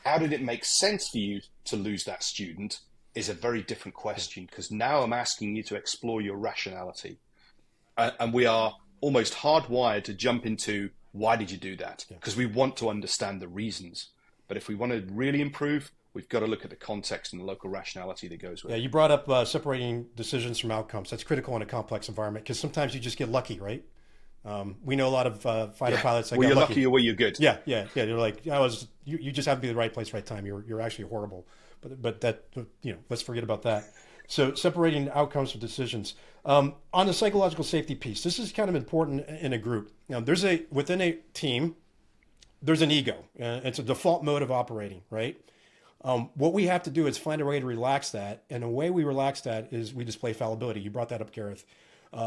How did it make sense for you to lose that student is a very different question, because now I'm asking you to explore your rationality. And we are almost hardwired to jump into, why did you do that? Because we want to understand the reasons. But if we want to really improve, we've got to look at the context and the local rationality that goes with it. Yeah, you brought up separating decisions from outcomes. That's critical in a complex environment, because sometimes you just get lucky, right? We know a lot, of fighter pilots that got you're lucky. Or were you good? Yeah. You're like, you just have to be the right place, right time. You're actually horrible, but that, let's forget about that. So separating outcomes from decisions. On the psychological safety piece, this is kind of important in a group. Now, within a team, there's an ego. It's a default mode of operating, right? What we have to do is find a way to relax that. And the way we relax that is we display fallibility. You brought that up, Gareth.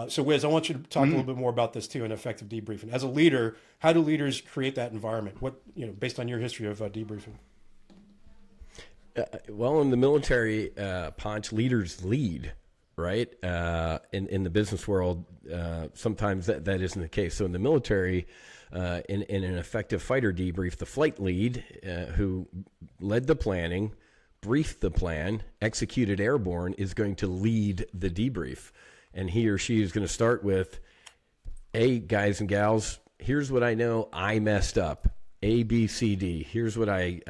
So Whiz, I want you to talk a little bit more about this too, in effective debriefing. As a leader, how do leaders create that environment? What, based on your history of debriefing? Well, in the military, Ponch, leaders lead, right? In the business world, sometimes that isn't the case. So in the military, in an effective fighter debrief, the flight lead, who led the planning, briefed the plan, executed airborne, is going to lead the debrief. And he or she is going to start with, hey, guys and gals, here's what I know I messed up. A, B, C, D. Here's what I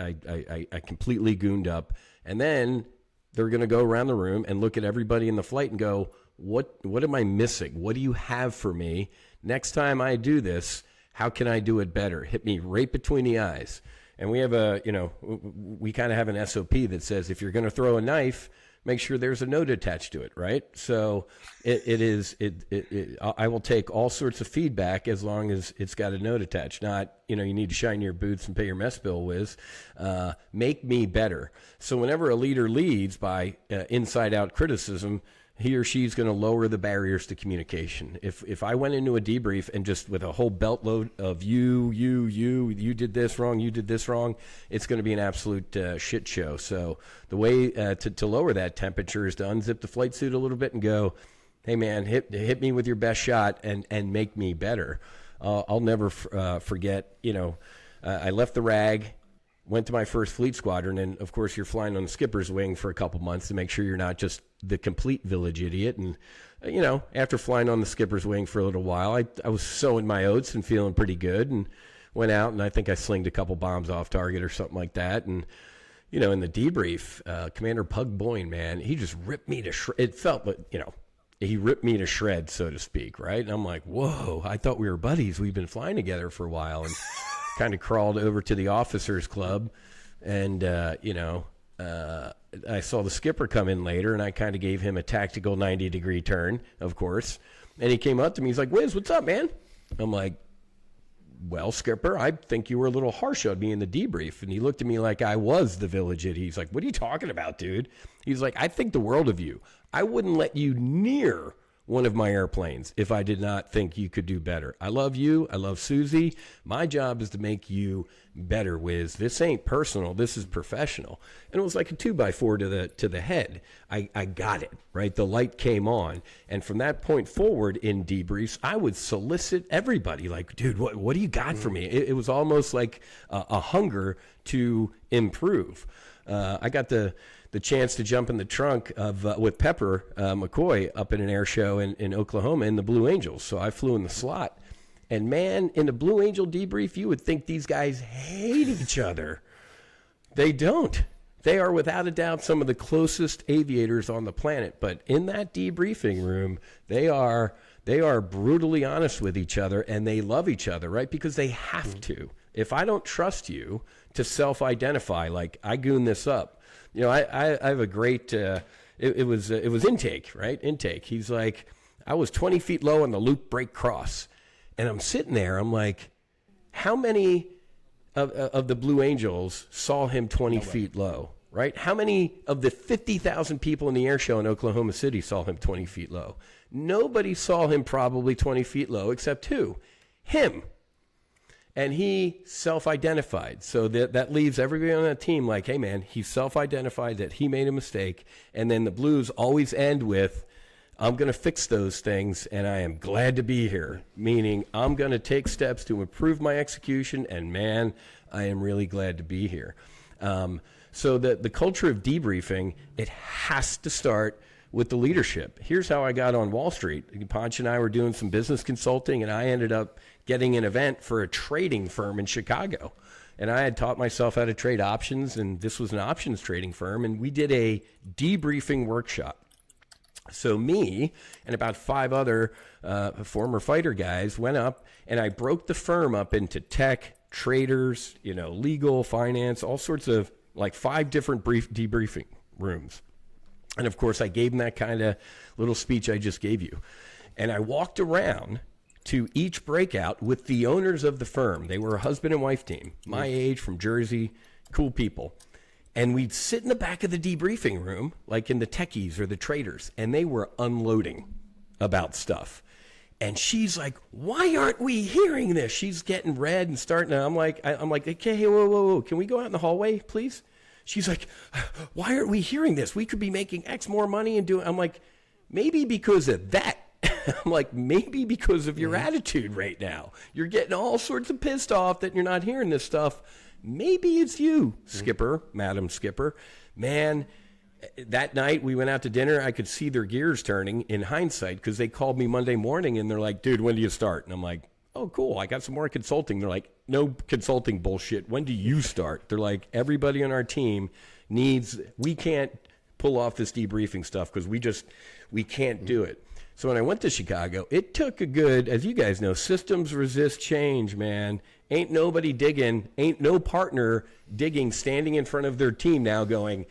completely gooned up. And then they're going to go around the room and look at everybody in the flight and go, what am I missing? What do you have for me? Next time I do this, how can I do it better? Hit me right between the eyes. And we have we kind of have an SOP that says if you're going to throw a knife, make sure there's a note attached to it, right? So I will take all sorts of feedback as long as it's got a note attached. Not, you need to shine your boots and pay your mess bill, Whiz. Make me better. So whenever a leader leads by inside-out criticism, he or she's going to lower the barriers to communication. If I went into a debrief and just with a whole belt load of you did this wrong, it's going to be an absolute shit show. So the way to lower that temperature is to unzip the flight suit a little bit and go, hey man, hit me with your best shot and make me better. I'll never forget, I left the RAG, went to my first fleet squadron, and of course you're flying on the skipper's wing for a couple months to make sure you're not just the complete village idiot. And after flying on the skipper's wing for a little while, I was sowing my oats and feeling pretty good, and went out and I think I slinged a couple bombs off target or something like that. And in the debrief, Commander Pug Boyne, man, he just ripped me to shreds. It felt like he ripped me to shreds, so to speak, right? And I'm like, whoa, I thought we were buddies. We've been flying together for a while. And kind of crawled over to the officers club, and I saw the skipper come in later, and I kind of gave him a tactical 90-degree turn, of course. And he came up to me, he's like, Whiz, what's up, man? I'm like, well, skipper, I think you were a little harsh on me in the debrief. And he looked at me like I was the village idiot. He's like, what are you talking about, dude? He's like, I think the world of you. I wouldn't let you near one of my airplanes if I did not think you could do better. I love you. I love Susie. My job is to make you better, Whiz. This ain't personal. This is professional. And it was like a 2x4 to the head. I got it, right? The light came on. And from that point forward in debriefs, I would solicit everybody like, dude, what do you got for me? It was almost like a hunger to improve. I got the chance to jump in the trunk of with Pepper McCoy up in an air show in Oklahoma in the Blue Angels. So I flew in the slot. And man, in the Blue Angel debrief, you would think these guys hate each other. They don't. They are without a doubt some of the closest aviators on the planet. But in that debriefing room, they are brutally honest with each other, and they love each other, right? Because they have to. If I don't trust you to self-identify, like I goon this up, I have a great, it was intake, right? Intake. He's like, I was 20 feet low on the loop brake cross. And I'm sitting there, I'm like, how many of the Blue Angels saw him 20 feet low, right? How many of the 50,000 people in the air show in Oklahoma City saw him 20 feet low? Nobody saw him probably 20 feet low except who? Him. And he self-identified. So that leaves everybody on that team like, hey, man, he self-identified that he made a mistake. And then the Blues always end with, I'm going to fix those things, and I am glad to be here, meaning I'm going to take steps to improve my execution, and, man, I am really glad to be here. So the culture of debriefing, it has to start with the leadership. Here's how I got on Wall Street. Ponch and I were doing some business consulting, and I ended up getting an event for a trading firm in Chicago. And I had taught myself how to trade options, and this was an options trading firm, and we did a debriefing workshop. So me and about 5 other former fighter guys went up, and I broke the firm up into tech, traders, legal, finance, all sorts of like 5 different debriefing rooms. And of course, I gave them that kind of little speech I just gave you. And I walked around to each breakout with the owners of the firm. They were a husband and wife team, my age, from Jersey, cool people. And we'd sit in the back of the debriefing room, like in the techies or the traders, and they were unloading about stuff. And she's like, why aren't we hearing this? She's getting red and starting to, I'm like, okay, whoa, can we go out in the hallway, please? She's like, why aren't we hearing this? We could be making X more money and doing, I'm like, maybe because of that. I'm like, maybe because of your attitude right now. You're getting all sorts of pissed off that you're not hearing this stuff. Maybe it's you, Skipper, Madam Skipper. Man, that night we went out to dinner. I could see their gears turning in hindsight because they called me Monday morning and they're like, dude, when do you start? And I'm like, oh, cool. I got some more consulting. They're like, no consulting bullshit. When do you start? They're like, everybody on our team needs, we can't pull off this debriefing stuff because we can't do it. So when I went to Chicago, it took a good, as you guys know, systems resist change, man. Ain't nobody digging, ain't no partner digging, standing in front of their team now going,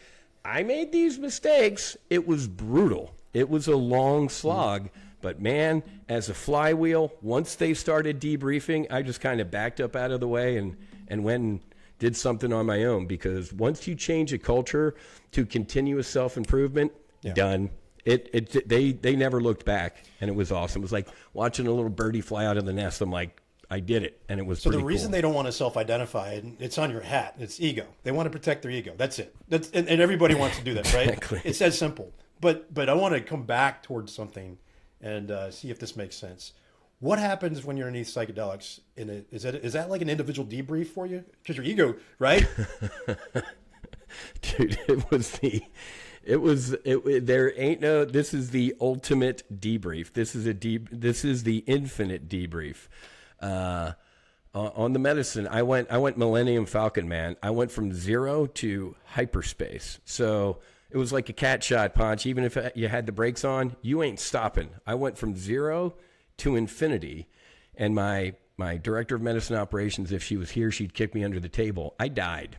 I made these mistakes. It was brutal. It was a long slog. But man, as a flywheel, once they started debriefing, I just kind of backed up out of the way and went and did something on my own, because once you change a culture to continuous self-improvement, done. They never looked back, and it was awesome. It was like watching a little birdie fly out of the nest. I'm like, I did it, and it was so pretty the reason cool. they don't want to self-identify, and it's on your hat, it's ego. They want to protect their ego. That's it. And everybody wants to do that, right? Exactly. It's that simple. But I want to come back towards something and see if this makes sense. What happens when you're underneath psychedelics? Is that like an individual debrief for you? Because your ego, right? Dude, there ain't no, this is the ultimate debrief. This is the infinite debrief. On the medicine, I went Millennium Falcon, man. I went from 0 to hyperspace. So it was like a cat shot, Ponch. Even if you had the brakes on, you ain't stopping. I went from 0 to infinity. And my director of medicine operations, if she was here, she'd kick me under the table. I died.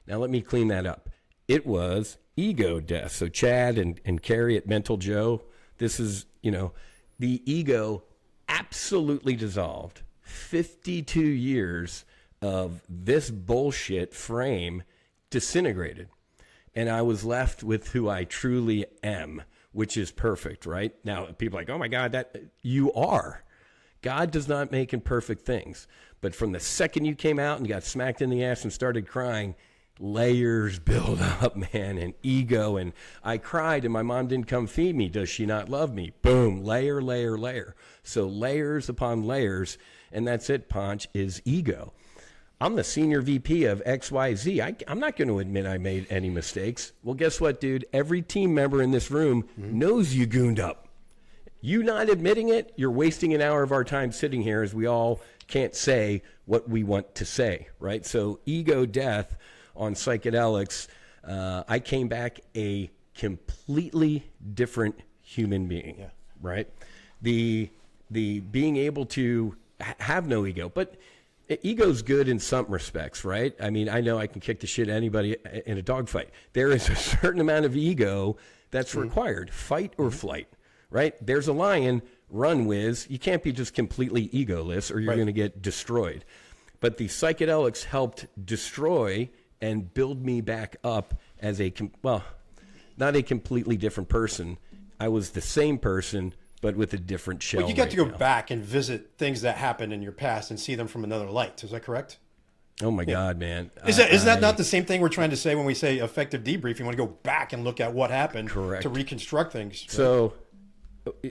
Now let me clean that up. It was ego death. So Chad and Carrie at Mental Joe, this is, the ego absolutely dissolved. 52 years of this bullshit frame disintegrated. And I was left with who I truly am, which is perfect, right? Now, people are like, oh my God, that you are. God does not make imperfect things. But from the second you came out and got smacked in the ass and started crying, layers build up, man, and ego. And I cried and my mom didn't come feed me. Does she not love me? Boom, layer, layer, layer. So layers upon layers. And that's it, Ponch, is ego. I'm the senior VP of XYZ. I'm not going to admit I made any mistakes. Well, guess what, dude? Every team member in this room knows you gooned up. You not admitting it, you're wasting an hour of our time sitting here as we all can't say what we want to say, right? So ego death on psychedelics, I came back a completely different human being, right? The being able to have no ego, but ego's good in some respects, right? I mean, I know I can kick the shit out of anybody in a dogfight. There is a certain amount of ego that's required, fight or flight, right? There's a lion, run, Whiz. You can't be just completely egoless or you're going to get destroyed. But the psychedelics helped destroy and build me back up as not a completely different person. I was the same person, but with a different shell. Well, you get to go back and visit things that happened in your past and see them from another light. Is that correct? Oh my God, man! Is that not the same thing we're trying to say when we say effective debriefing? You want to go back and look at what happened to reconstruct things. Right? So,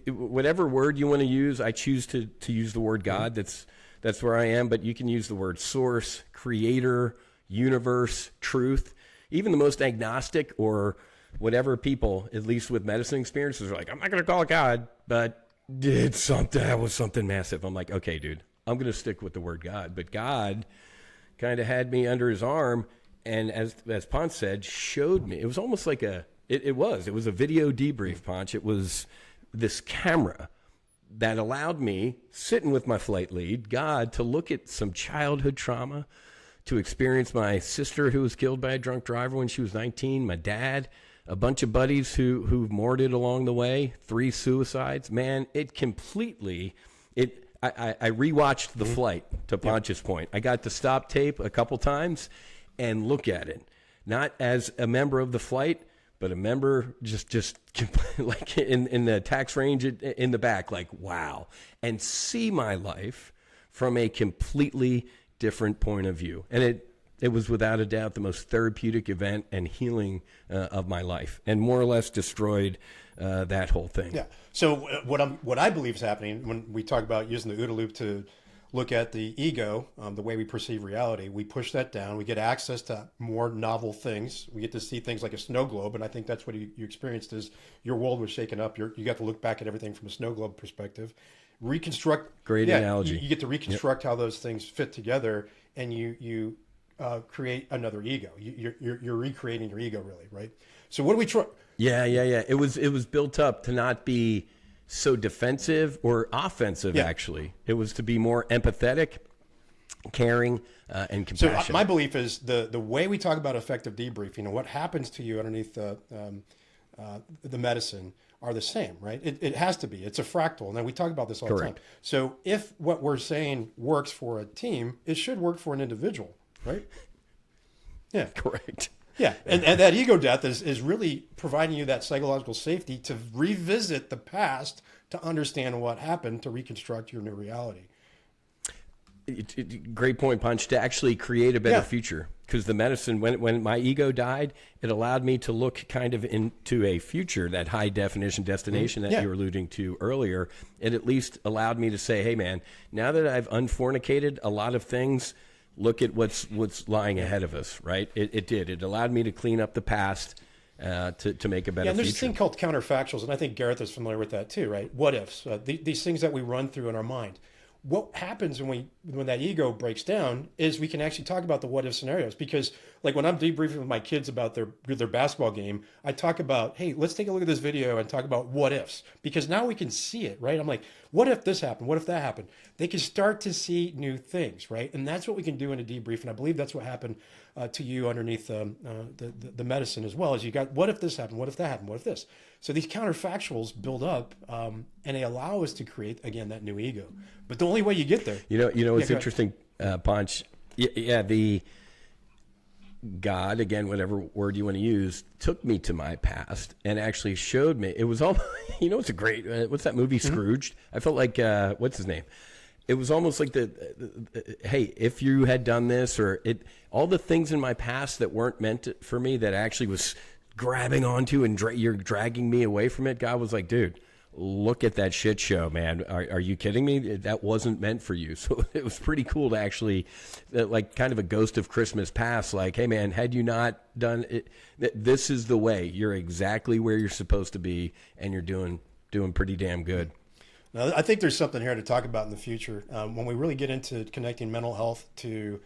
whatever word you want to use, I choose to use the word God. That's where I am. But you can use the word source, creator, universe, truth. Even the most agnostic or whatever people, at least with medicine experiences, are like, I'm not going to call it God, but that was something massive. I'm like, okay, dude, I'm going to stick with the word God. But God kind of had me under his arm, and as Ponch said, showed me. It was almost like it was a video debrief, Ponch. It was this camera that allowed me, sitting with my flight lead, God, to look at some childhood trauma, to experience my sister who was killed by a drunk driver when she was 19, my dad, a bunch of buddies who've mourned along the way, 3 suicides. Man, I rewatched the flight, to Ponch's point. I got to stop tape a couple times and look at it. Not as a member of the flight, but a member just like in the tax range in the back, like, wow. And see my life from a completely different point of view. And it was without a doubt the most therapeutic event and healing of my life, and more or less destroyed that whole thing. Yeah. So what I believe is happening when we talk about using the OODA loop to look at the ego, the way we perceive reality, we push that down. We get access to more novel things. We get to see things like a snow globe, and I think that's what you experienced. Is your world was shaken up. You got to look back at everything from a snow globe perspective. Reconstruct. Great analogy. You get to reconstruct how those things fit together, and you create another ego. You're recreating your ego, really, right? So what do we try? Yeah. It was built up to not be so defensive or offensive. Actually, it was to be more empathetic, caring, and compassionate. So my belief is the way we talk about effective debriefing and what happens to you underneath the medicine are the same, right? It has to be. It's a fractal. And then we talk about this all the time. So if what we're saying works for a team, it should work for an individual, right? Yeah. Correct. Yeah. And that ego death is really providing you that psychological safety to revisit the past to understand what happened to reconstruct your new reality. Great point, Punch, to actually create a better future. Because the medicine, when my ego died, it allowed me to look kind of into a future, that high definition destination that you were alluding to earlier. It at least allowed me to say, hey, man, now that I've unfornicated a lot of things, look at what's lying ahead of us, right? It did. It allowed me to clean up the past to make a better and there's future. a thing called counterfactuals, and I think Gareth is familiar with that too, right? What ifs, these things that we run through in our mind. What happens when that ego breaks down is we can actually talk about the what if scenarios, because like when I'm debriefing with my kids about their basketball game, I talk about, hey, let's take a look at this video and talk about what ifs, because now we can see it, right? I'm like, what if this happened? What if that happened? They can start to see new things, right? And that's what we can do in a debrief. And I believe that's what happened to you underneath the medicine as well, as you got, what if this happened? What if that happened? What if this? So these counterfactuals build up and they allow us to create, again, that new ego. But the only way you get there. You know, it's interesting, Ponch. The God, again, whatever word you want to use, took me to my past and actually showed me. It was all, it's a great, what's that movie, Scrooged? I felt like, what's his name? It was almost like hey, if you had done this, or all the things in my past that weren't meant for me, that actually was grabbing onto and you're dragging me away from it. God was like, dude, look at that shit show, man. Are you kidding me? That wasn't meant for you. So it was pretty cool to actually, like, kind of a ghost of Christmas past, like, hey, man, had you not done it, this is the way. You're exactly where you're supposed to be, and you're doing pretty damn good. Now, I think there's something here to talk about in the future. When we really get into connecting mental health to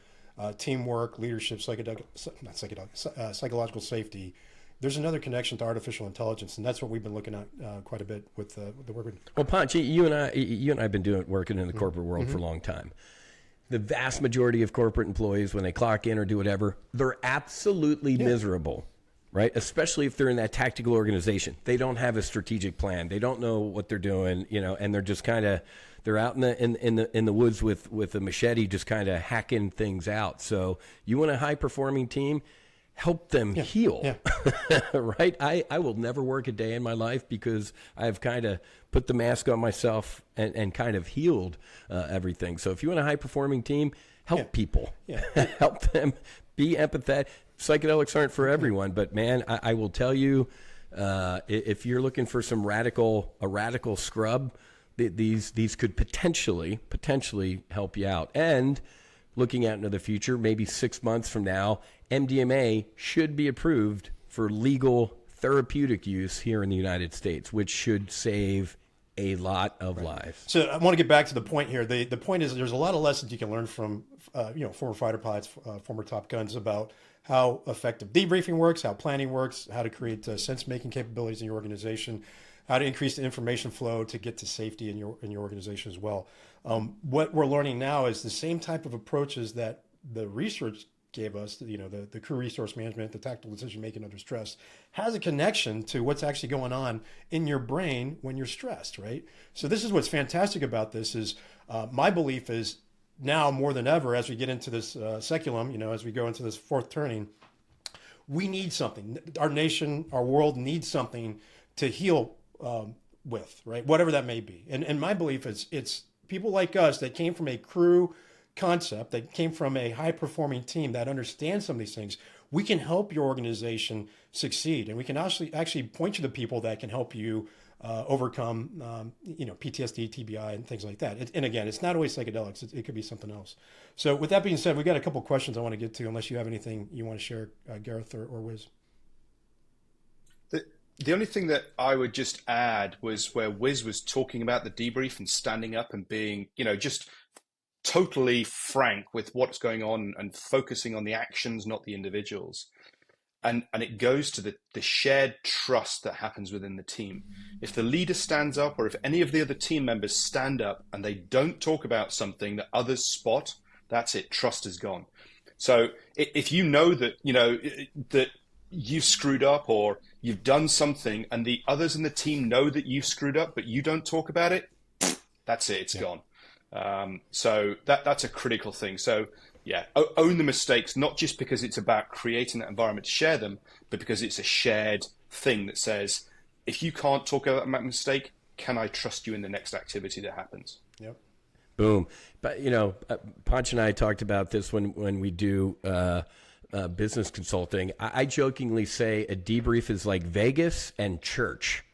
teamwork, leadership, psychological safety, there's another connection to artificial intelligence, and that's what we've been looking at quite a bit with the work. Well, Ponch, you and I have been working in the corporate world for a long time. The vast majority of corporate employees, when they clock in or do whatever, they're absolutely miserable. Right? Especially if they're in that tactical organization. They don't have a strategic plan. They don't know what they're doing, and they're just kind of, they're out in the woods with a machete, just kind of hacking things out. So you want a high performing team, help them heal. Yeah. Right? I will never work a day in my life because I've kind of put the mask on myself and kind of healed everything. So if you want a high performing team, help people. Yeah. Help them, be empathetic. Psychedelics aren't for everyone, but man, I will tell you, if you're looking for a radical scrub, these could potentially help you out. And looking out into the future, maybe 6 months from now, MDMA should be approved for legal therapeutic use here in the United States, which should save a lot of lives. So I want to get back to the point here. The point is there's a lot of lessons you can learn from former fighter pilots, former Top Guns, about how effective debriefing works, how planning works, how to create sense-making capabilities in your organization, how to increase the information flow to get to safety in your organization as well. What we're learning now is the same type of approaches that the research gave us, the crew resource management, the tactical decision making under stress, has a connection to what's actually going on in your brain when you're stressed, right? So this is what's fantastic about this is my belief is now more than ever, as we get into this seculum, as we go into this fourth turning, we need something. Our nation, our world needs something to heal with, right? Whatever that may be. And my belief is it's people like us that came from a crew concept, that came from a high-performing team that understands some of these things. We can help your organization succeed, and we can actually point you to people that can help you overcome, PTSD, TBI, and things like that. And again, it's not always psychedelics. It could be something else. So with that being said, we've got a couple questions I want to get to, unless you have anything you want to share, Gareth or Whiz. The only thing that I would just add was where Whiz was talking about the debrief and standing up and being, just totally frank with what's going on and focusing on the actions, not the individuals. And it goes to the shared trust that happens within the team. If the leader stands up, or if any of the other team members stand up and they don't talk about something that others spot, that's it. Trust is gone. So if you know that, that you've screwed up or you've done something and the others in the team know that you've screwed up, but you don't talk about it, that's it. It's gone. So that's a critical thing. So yeah, own the mistakes, not just because it's about creating that environment to share them, but because it's a shared thing that says, if you can't talk about that mistake, can I trust you in the next activity that happens? Yep. Boom. But, Ponch and I talked about this when we do business consulting. I jokingly say a debrief is like Vegas and church.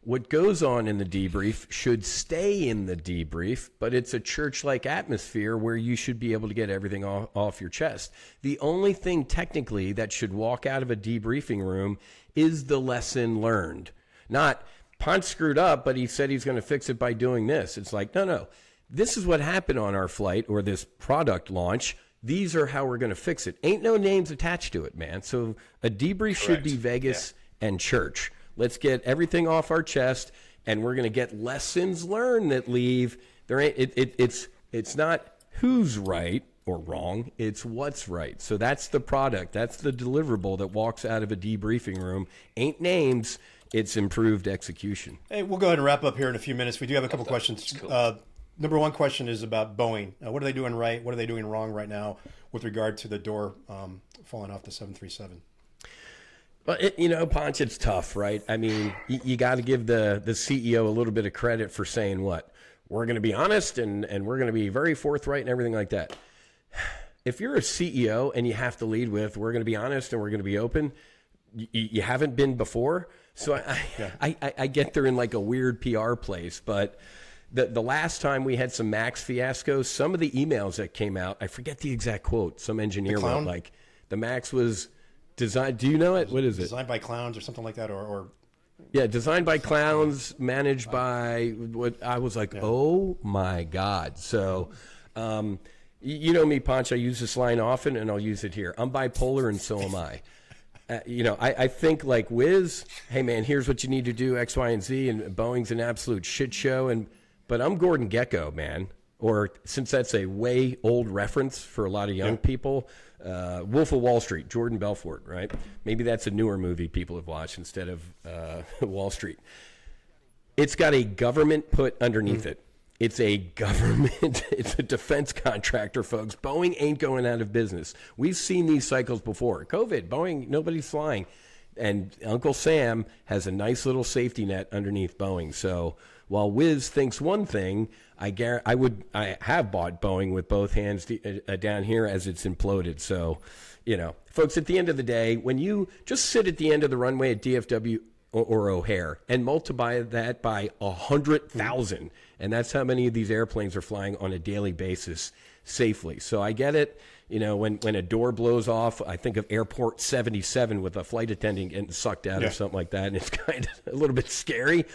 What goes on in the debrief should stay in the debrief, but it's a church-like atmosphere where you should be able to get everything off your chest. The only thing technically that should walk out of a debriefing room is the lesson learned. Not, Ponch screwed up, but he said he's going to fix it by doing this. It's like, no. This is what happened on our flight or this product launch. These are how we're going to fix it. Ain't no names attached to it, man. So a debrief should be Vegas and church. Let's get everything off our chest, and we're going to get lessons learned that leave. It's not who's right or wrong. It's what's right. So that's the product. That's the deliverable that walks out of a debriefing room. Ain't names. It's improved execution. Hey, we'll go ahead and wrap up here in a few minutes. We do have a couple questions. Cool. Number one question is about Boeing. What are they doing right? What are they doing wrong right now with regard to the door falling off the 737? Well, Ponch, it's tough, right? I mean, you got to give the CEO a little bit of credit for saying what? We're going to be honest and we're going to be very forthright and everything like that. If you're a CEO and you have to lead with, we're going to be honest and we're going to be open, you haven't been before. So I get they're in like a weird PR place, but the last time we had some Max fiascos, some of the emails that came out, I forget the exact quote, some engineer wrote like, the Max was designed, do you know it? What is it? Designed by clowns or something like that, or yeah, designed by clowns, managed by what I was like, oh my God. So, you know me, Ponch, I use this line often and I'll use it here. I'm bipolar and so am I. I think like Whiz, hey man, here's what you need to do, X, Y, and Z, and Boeing's an absolute shit show. But I'm Gordon Gekko, man. Or since that's a way old reference for a lot of young people, Wolf of Wall Street, Jordan Belfort, right? Maybe that's a newer movie people have watched instead of Wall Street. It's got a government put underneath it. It's a government, it's a defense contractor, folks. Boeing ain't going out of business. We've seen these cycles before. COVID, Boeing, nobody's flying. And Uncle Sam has a nice little safety net underneath Boeing. So while Whiz thinks one thing, I have bought Boeing with both hands down here as it's imploded. So, folks, at the end of the day, when you just sit at the end of the runway at DFW or O'Hare and multiply that by 100,000, and that's how many of these airplanes are flying on a daily basis safely. So I get it. When a door blows off, I think of Airport 77 with a flight attendant getting sucked out or something like that, and it's kind of a little bit scary.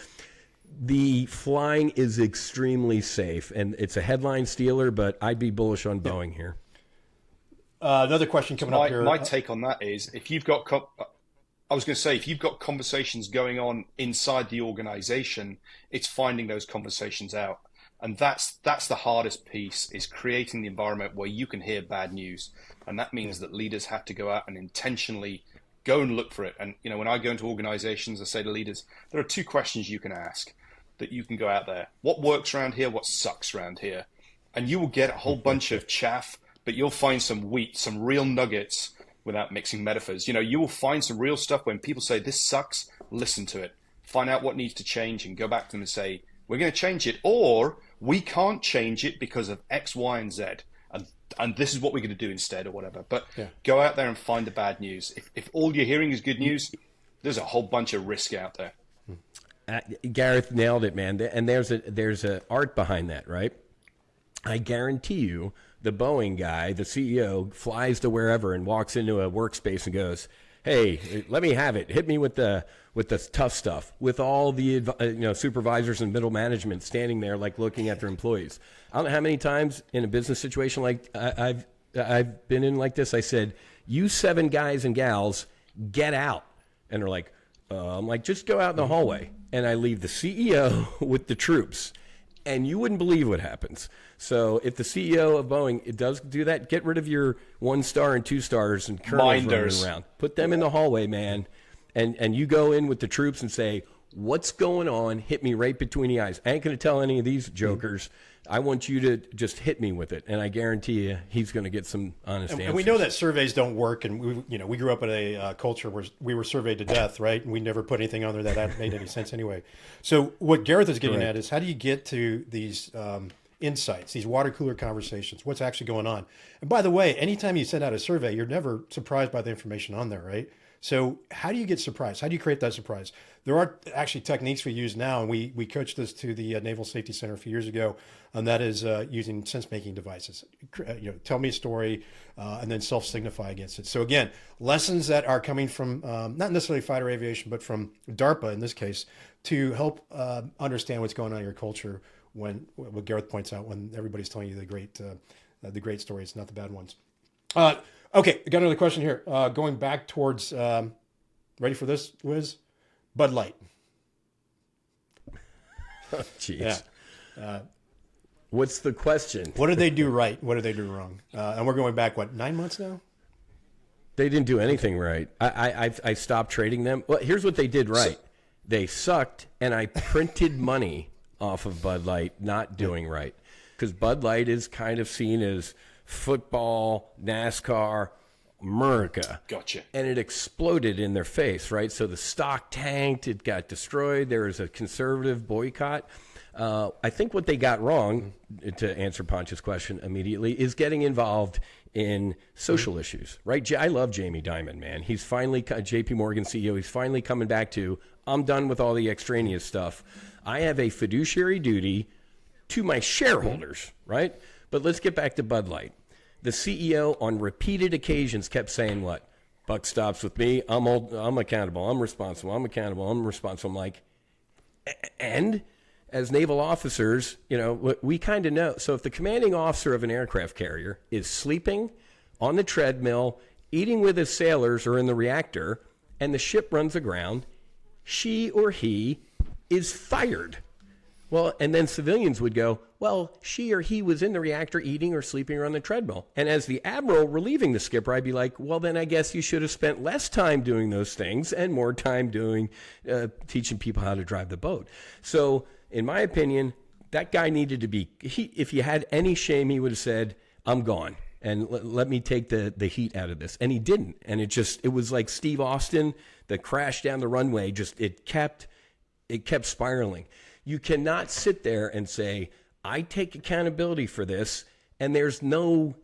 The flying is extremely safe, and it's a headline stealer, but I'd be bullish on Boeing here. Another question coming up here. My take on that is, if you've got conversations going on inside the organization, it's finding those conversations out. And that's the hardest piece, is creating the environment where you can hear bad news. And that means that leaders have to go out and intentionally go and look for it. And, when I go into organizations, I say to leaders, there are two questions you can ask that you can go out there. What works around here? What sucks around here? And you will get a whole bunch of chaff, but you'll find some wheat, some real nuggets without mixing metaphors. You will find some real stuff when people say, this sucks, listen to it. Find out what needs to change and go back to them and say, we're going to change it, or we can't change it because of X, Y, and Z. And this is what we're going to do instead, or whatever. But go out there and find the bad news. If all you're hearing is good news, there's a whole bunch of risk out there. Gareth nailed it, man. And there's a art behind that, right? I guarantee you, the Boeing guy, the CEO, flies to wherever and walks into a workspace and goes, hey, let me have it. Hit me with the tough stuff, with all the supervisors and middle management standing there like looking at their employees. I don't know how many times in a business situation like I've been in like this, I said, you 7 guys and gals, get out. And they're like, I'm like, just go out in the hallway. And I leave the CEO with the troops. And you wouldn't believe what happens. So if the CEO of Boeing it does do that, get rid of your 1-star and 2-stars and colonels running around. Put them in the hallway, man. And you go in with the troops and say, what's going on? Hit me right between the eyes. I ain't going to tell any of these jokers. I want you to just hit me with it. And I guarantee you he's going to get some honest answers. And we know that surveys don't work. And we grew up in a culture where we were surveyed to death, right? And we never put anything on there that made any sense anyway. So what Gareth is getting at is how do you get to these insights, these water cooler conversations, what's actually going on? And by the way, anytime you send out a survey, you're never surprised by the information on there, right? So how do you get surprised? How do you create that surprise? There are actually techniques we use now, and we coached this to the Naval Safety Center a few years ago, and that is using sense-making devices. Tell me a story, and then self-signify against it. So again, lessons that are coming from not necessarily fighter aviation, but from DARPA in this case, to help understand what's going on in your culture when, what Gareth points out, when everybody's telling you the great stories, not the bad ones. Okay, I got another question here. Going back towards, ready for this, Whiz? Bud Light. Jeez. Yeah. What's the question? What did they do right? What did they do wrong? And we're going back, 9 months now? They didn't do anything right. I stopped trading them. Well, here's what they did right. They sucked, and I printed money off of Bud Light not doing right. Because Bud Light is kind of seen as football, NASCAR, America. Gotcha. And it exploded in their face, right? So the stock tanked, it got destroyed. There was a conservative boycott. I think what they got wrong, to answer Ponch's question immediately, is getting involved in social issues, right? I love Jamie Dimon, man. He's finally, JP Morgan CEO, he's finally coming back to, I'm done with all the extraneous stuff. I have a fiduciary duty to my shareholders, right? But let's get back to Bud Light. The CEO on repeated occasions kept saying what? Buck stops with me. I'm accountable. I'm responsible. I'm accountable. I'm responsible. I'm like, and as naval officers, we kind of know. So if the commanding officer of an aircraft carrier is sleeping on the treadmill, eating with his sailors or in the reactor, and the ship runs aground, she or he is fired. Well, and then civilians would go, well, she or he was in the reactor eating or sleeping or on the treadmill. And as the admiral relieving the skipper, I'd be like, well, then I guess you should have spent less time doing those things and more time doing teaching people how to drive the boat. So in my opinion, that guy needed to be, if he had any shame, he would have said, I'm gone. And let me take the heat out of this. And he didn't. And it was like Steve Austin, the crash down the runway, it kept spiraling. You cannot sit there and say, I take accountability for this, and it's like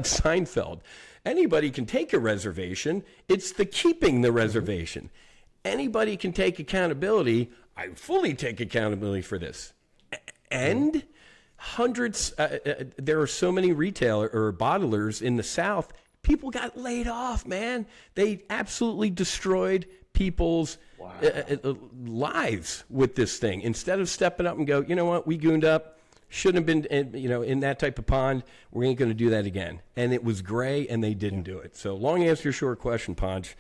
Seinfeld. Anybody can take a reservation. It's the keeping the reservation. Anybody can take accountability. I fully take accountability for this. And hundreds, there are so many retailer or bottlers in the South. People got laid off, man. They absolutely destroyed people's lives with this thing. Instead of stepping up and go, you know what, we gooned up, shouldn't have been, in that type of pond. We ain't going to do that again. And it was gray, and they didn't do it. So long answer, short question, Ponch.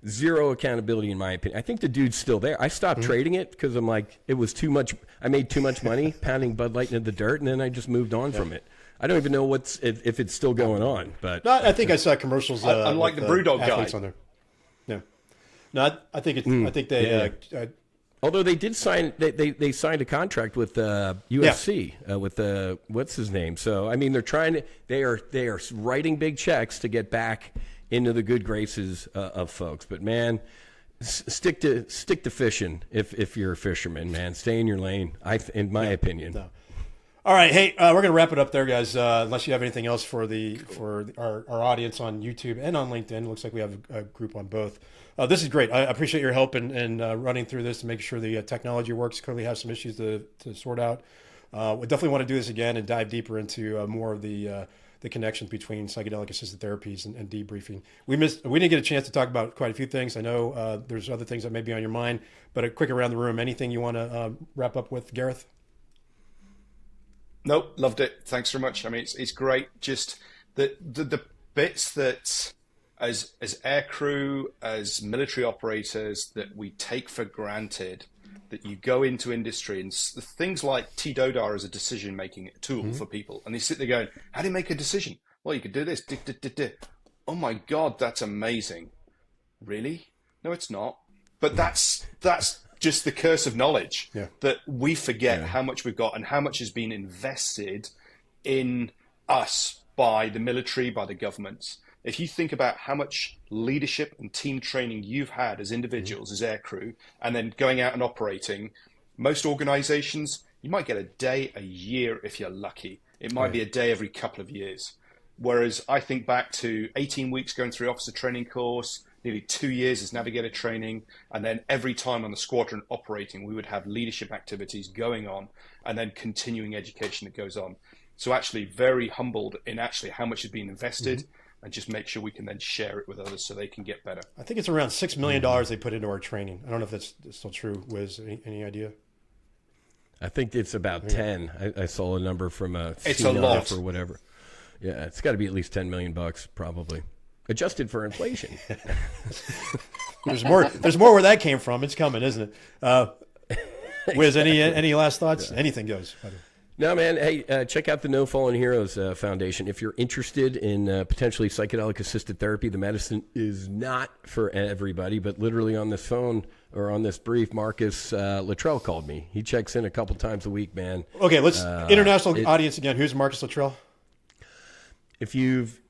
Zero accountability, in my opinion. I think the dude's still there. I stopped trading it because I'm like, it was too much. I made too much money pounding Bud Light into the dirt, and then I just moved on from it. I don't even know if it's still going on. But no, I think I saw commercials. Unlike the Brewdog guy on there. No, I think it's. I think they. Although they did sign, they signed a contract with UFC with what's his name. So I mean, they are writing big checks to get back into the good graces of folks. But man, stick to fishing if you're a fisherman, man. Stay in your lane. In my opinion. No. All right, hey, we're going to wrap it up there, guys. Unless you have anything else for our audience on YouTube and on LinkedIn. It looks like we have a group on both. This is great. I appreciate your help in running through this to make sure the technology works. Clearly have some issues to sort out. We definitely want to do this again and dive deeper into more of the connections between psychedelic-assisted therapies and debriefing. We didn't get a chance to talk about quite a few things. I know there's other things that may be on your mind, but a quick around the room. Anything you want to wrap up with, Gareth? Nope, loved it. Thanks very much. I mean, it's great. Just the bits that as aircrew, as military operators, that we take for granted that you go into industry and things like TOPGUN as a decision-making tool for people. And they sit there going, how do you make a decision? Well, you could do this. Oh my God, that's amazing. Really? No, it's not. But that's just the curse of knowledge, that we forget how much we've got and how much has been invested in us by the military, by the governments. If you think about how much leadership and team training you've had as individuals, as aircrew, and then going out and operating, most organizations, you might get a day a year if you're lucky. It might be a day every couple of years. Whereas I think back to 18 weeks going through officer training course, nearly 2 years as navigator training, and then every time on the squadron operating, we would have leadership activities going on, and then continuing education that goes on. So actually very humbled in actually how much has been invested, and just make sure we can then share it with others so they can get better. I think it's around $6 million they put into our training. I don't know if that's still true. Wiz, any idea? I think it's about 10. I saw a number from it's a lot or whatever. Yeah, it's got to be at least $10 million probably, adjusted for inflation. There's more where that came from. It's coming, isn't it? Wiz, any last thoughts? Yeah. Anything goes. No, man. Hey, check out the No Fallen Heroes Foundation. If you're interested in potentially psychedelic-assisted therapy, the medicine is not for everybody, but literally on this phone or on this brief, Marcus Luttrell called me. He checks in a couple times a week, man. Okay, let's international audience again. Who's Marcus Luttrell? If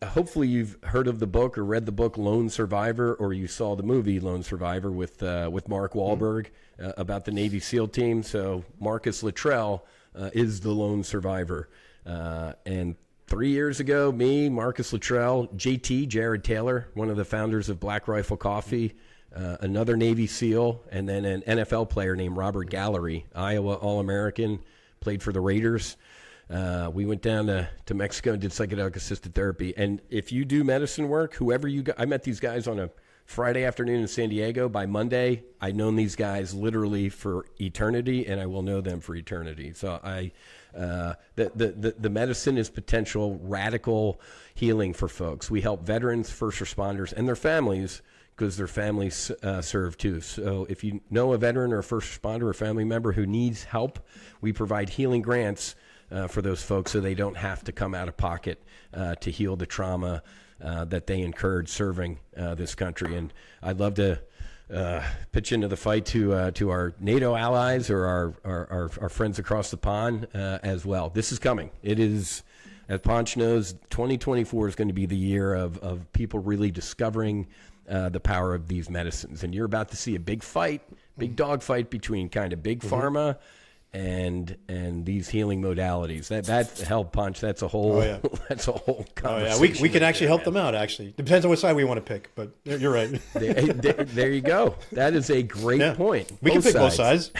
hopefully you've heard of the book or read the book Lone Survivor, or you saw the movie Lone Survivor with Mark Wahlberg about the Navy SEAL team. So Marcus Luttrell is the lone survivor. And 3 years ago, me, Marcus Luttrell, JT, Jared Taylor, one of the founders of Black Rifle Coffee, another Navy SEAL, and then an NFL player named Robert Gallery, Iowa All-American, played for the Raiders. We went down to Mexico and did psychedelic-assisted therapy. And if you do medicine work, whoever I met these guys on a Friday afternoon in San Diego. By Monday, I'd known these guys literally for eternity, and I will know them for eternity. So the medicine is potential radical healing for folks. We help veterans, first responders, and their families, because their families serve too. So if you know a veteran or a first responder or family member who needs help, we provide healing grants for those folks so they don't have to come out of pocket to heal the trauma that they incurred serving this country. And I'd love to pitch into the fight to our NATO allies or our friends across the pond as well. This is coming. It is, as Ponch knows, 2024 is going to be the year of people really discovering the power of these medicines. And you're about to see a big fight, big dog fight between kind of big pharma and these healing modalities. That help, Ponch. That's a whole that's a whole conversation. We can actually help them out. Actually, depends on what side we want to pick. But you're right. There you go. That is a great point. We can pick both sides.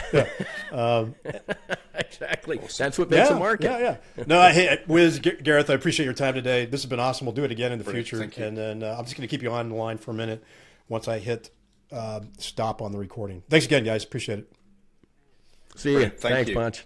Exactly. That's what makes a market. Yeah. No, hey, Wiz, Gareth, I appreciate your time today. This has been awesome. We'll do it again in the future. Thank you. And then I'm just going to keep you on the line for a minute once I hit stop on the recording. Thanks again, guys. Appreciate it. See you. Thanks, Ponch.